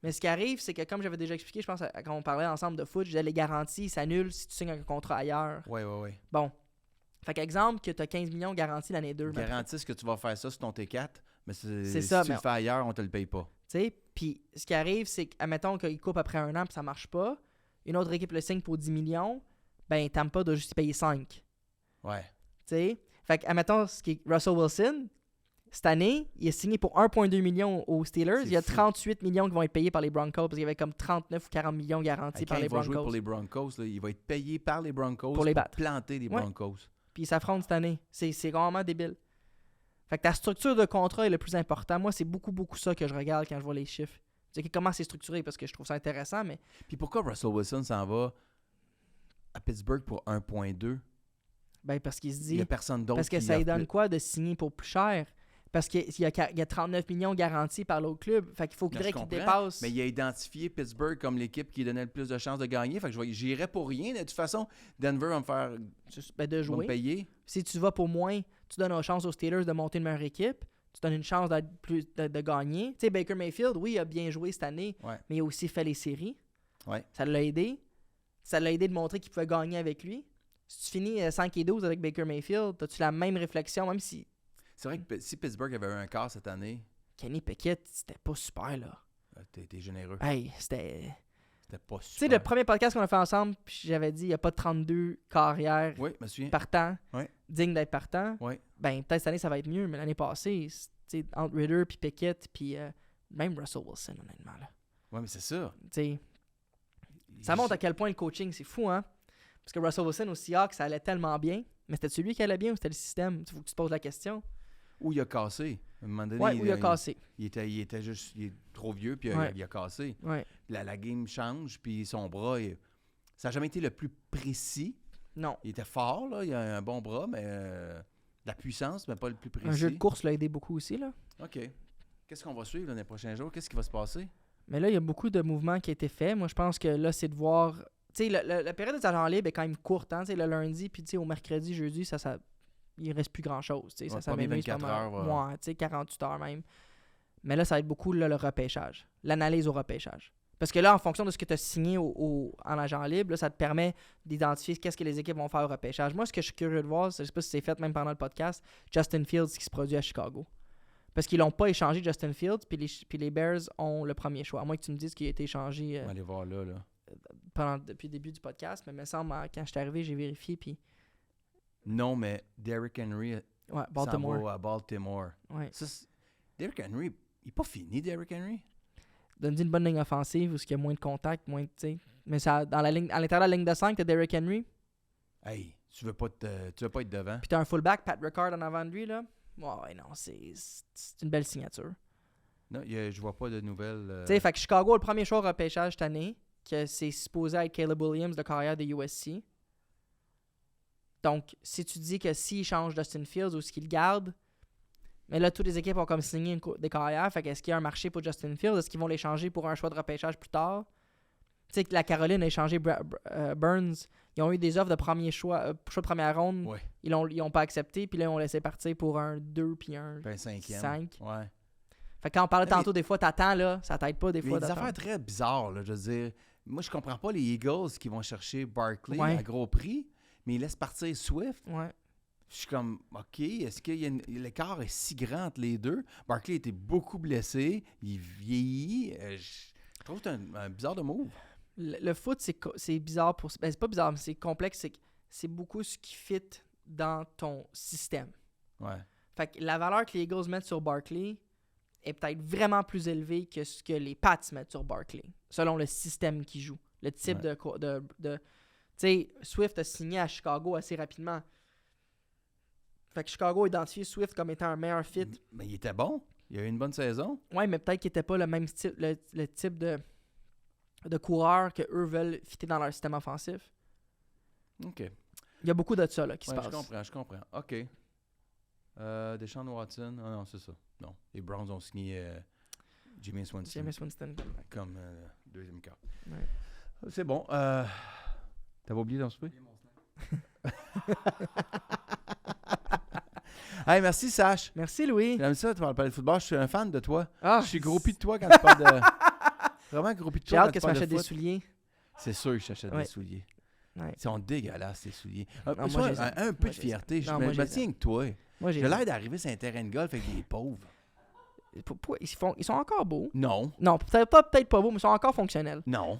Mais ce qui arrive, c'est que comme j'avais déjà expliqué, je pense, quand on parlait ensemble de foot, je disais les garanties s'annulent si tu signes un contrat ailleurs. Oui. Bon. Fait qu'exemple que tu as 15 millions garantis l'année 2. Ils garantissent que tu vas faire ça sur ton T4, mais C'est si ça, tu mais- le fais ailleurs, on te le paye pas. Tu sais, puis ce qui arrive, c'est qu'admettons qu'ils coupent après 1 an puis ça marche pas, une autre équipe le signe pour 10 millions, ben Tampa doit juste y payer 5. Ouais. Tu sais? Fait qu'admettons, ce qui est Russell Wilson, cette année, il a signé pour 1,2 million aux Steelers. C'est Il y a fou. 38 millions qui vont être payés par les Broncos parce qu'il y avait comme 39 ou 40 millions garantis Hey, par quand les il va jouer Broncos. pour les Broncos, là, il va être payé par les Broncos Pour les battre. planter les Ouais. Broncos. Puis ils s'affrontent cette année. C'est vraiment débile. Fait que ta structure de contrat est le plus important. Moi, c'est beaucoup ça que je regarde quand je vois les chiffres. C'est comment c'est structuré parce que je trouve ça intéressant, mais Puis pourquoi Russell Wilson s'en va à Pittsburgh pour 1,2? ben parce qu'il se Il dit. n'y a personne d'autre Parce que qui ça lui offre donne plus. quoi de signer pour plus cher? Parce qu'il y a 39 millions garantis par l'autre club. Fait qu'il faut Mais qu'il je qu'il comprends, dépasse. Mais il a identifié Pittsburgh comme l'équipe qui donnait le plus de chances de gagner. Fait que j'irais pour rien. De toute façon, Denver va me Ben, de va me jouer. payer. Si tu vas pour moins, tu donnes une chance aux Steelers de monter une meilleure équipe. tu donnes une chance de gagner. Tu sais, Baker Mayfield, oui, il a bien joué cette année, Ouais. mais il a aussi fait les séries. Ouais. Ça l'a aidé. Ça l'a aidé de montrer qu'il pouvait gagner avec lui. Si tu finis 5-12 avec Baker Mayfield, as-tu la même réflexion, même si C'est vrai que si Pittsburgh avait eu un quart cette année, Kenny Pickett, c'était pas super, là. t'es généreux. Hey, c'était... C'était pas Tu sais, super. le premier podcast qu'on a fait ensemble, puis j'avais dit, il n'y a pas de 32 carrières Oui, je me souviens. partants, Ouais. dignes d'être partants. Ouais. Ben, peut-être cette année, ça va être mieux, mais l'année passée, tu sais, entre Ritter, puis Pickett, puis même Russell Wilson, honnêtement, là. Ouais, mais c'est ça. Tu sais, ça montre à quel point le coaching, c'est fou, hein? Parce que Russell Wilson au Seahawks, ça allait tellement bien, mais c'était celui qui allait bien ou c'était le système? Il faut que tu te poses la question. Où il a cassé. À un moment donné, Ouais, où il a cassé. Il était juste il est trop vieux, puis Ouais. il a cassé. Ouais. La game change, puis son bras, ça n'a jamais été le plus précis. Non. Il était fort, là. Il a un bon bras, mais la puissance, mais pas le plus précis. Un jeu de course l'a aidé beaucoup aussi, là. OK. Qu'est-ce qu'on va suivre dans les prochains jours? Qu'est-ce qui va se passer? Mais là, il y a beaucoup de mouvements qui ont été faits. Moi, je pense que là, c'est de voir... Tu sais, la période des agents libres est quand même courte, hein. Tu sais, le lundi, puis tu sais, au mercredi, jeudi, il reste plus grand-chose. Tu sais, Ouais, ça premier s'aménuse 24 pas mal. heures, Ouais, tu sais, 48 heures même. Mais là, ça va être beaucoup là, le repêchage. L'analyse au repêchage. Parce que là, en fonction de ce que tu as signé en agent libre, là, ça te permet d'identifier qu'est-ce que les équipes vont faire au repêchage. Moi, ce que je suis curieux de voir, je sais pas si c'est fait même pendant le podcast, Justin Fields qui se produit à Chicago. Parce qu'ils l'ont pas échangé, Justin Fields, puis les Bears ont le premier choix. À moins que tu me dises qu'il a été échangé On va aller voir là. depuis le début du podcast. Mais il me semble, quand je suis arrivé, j'ai vérifié, puis... Non, mais Derrick Henry Ouais, s'en Baltimore. va à Baltimore. Ouais. Ça, Derrick Henry, il n'est pas fini, Derrick Henry? Donne-lui une bonne ligne offensive où il y a moins de contact, moins de... tu sais. Mais ça, à l'intérieur de la ligne de 5, t'as Derrick Henry, Hey, tu veux pas être devant? puis t'as un fullback, Pat Ricard, en avant de lui, là. Ouais, non, c'est une belle signature. Non, je vois pas de nouvelles. Tu sais, fait que Chicago a le premier choix au repêchage cette année, que c'est supposé être Caleb Williams, le carrière de USC. Donc, si tu dis que s'il change Justin Fields ou s'il le garde, mais là, toutes les équipes ont comme signé des carrières. Fait qu'est-ce qu'il y a un marché pour Justin Fields? Est-ce qu'ils vont l'échanger pour un choix de repêchage plus tard? Tu sais que la Caroline a échangé Burns. Ils ont eu des offres de premier choix de première ronde. Ouais. Ils ont pas accepté. Puis là, ils ont laissé partir pour un 2 puis un Ben, 5e. 5. Ouais. Fait que quand on parlait Mais- tantôt, des fois, t'attends, là. Ça t'aide pas, des Mais fois, des d'attendre. affaires très bizarres, là, je veux dire. Moi, je comprends pas les Eagles qui vont chercher Barkley Ouais. à gros prix, mais ils laissent partir Swift. Ouais. Je suis comme, OK, est-ce qu'il y a l'écart est si grand entre les deux? Barkley était beaucoup blessé, il vieillit. Je trouve que c'est un bizarre de move. Le foot, c'est bizarre pour... Ben, c'est pas bizarre, mais c'est complexe. C'est beaucoup ce qui fit dans ton système. Ouais. Fait que la valeur que les Eagles mettent sur Barkley est peut-être vraiment plus élevée que ce que les Pats mettent sur Barkley, selon le système qu'ils jouent. Le type Ouais. de tu sais, Swift a signé à Chicago assez rapidement. Fait que Chicago a identifié Swift comme étant un meilleur fit. Mais il était bon. Il a eu une bonne saison. Ouais, mais peut-être qu'il n'était pas le même type, le type de coureur que eux veulent fitter dans leur système offensif. OK. Il y a beaucoup de ça là, qui se Ouais, passe. je comprends. OK. Deshaun Watson. Ah non, c'est ça. Non. Les Browns ont signé Jameis Winston Jameis Winston. comme deuxième quart. Ouais. C'est bon. T'avais oublié d'en souper? Hey, merci, Sash. Merci, Louis. J'aime ça, tu parles de football. Je suis un fan de toi. Ah, Je suis groupie de toi quand tu parles de. Vraiment groupie de toi. j'ai hâte quand que tu parles de m'achètes des foot. souliers. C'est sûr que je t'achète Ouais. des souliers. Ouais. Ils sont dégueulasses, tes souliers. Non, moi, Sois je les aime. un Moi, peu de je les fierté. aime. Je Non, me moi, je les tiens que toi. Moi, J'ai l'air d'arriver sur un terrain de golf avec des pauvres. Ils sont encore beaux. Non. Non, peut-être pas beaux, mais ils sont encore fonctionnels. Non.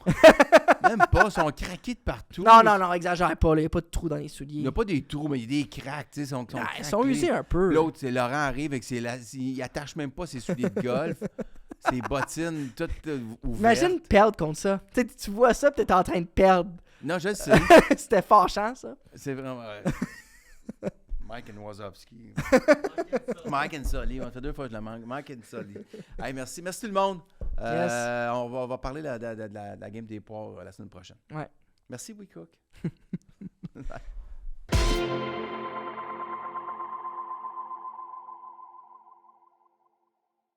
Même pas. Ils sont craqués de partout. Non, exagère pas. Il n'y a pas de trous dans les Il souliers. n'y a pas des trous, mais il y a des cracks. Tu sais, Ils sont usés un peu. L'autre, c'est Laurent arrive avec il attache même pas ses souliers de golf. Ses bottines toutes ouvertes. Imagine perdre contre ça. Tu sais, tu vois ça, tu es en train de perdre. Non, je le sais. C'était fâchant, ça. C'est vraiment. Mike and Wazowski. Mike and Sully. On fait 2 fois que je la manque. Mike and Sully. Hey, merci. Merci tout le monde. Yes. On va parler de la game des poires la semaine prochaine. Ouais. Merci, We Cook.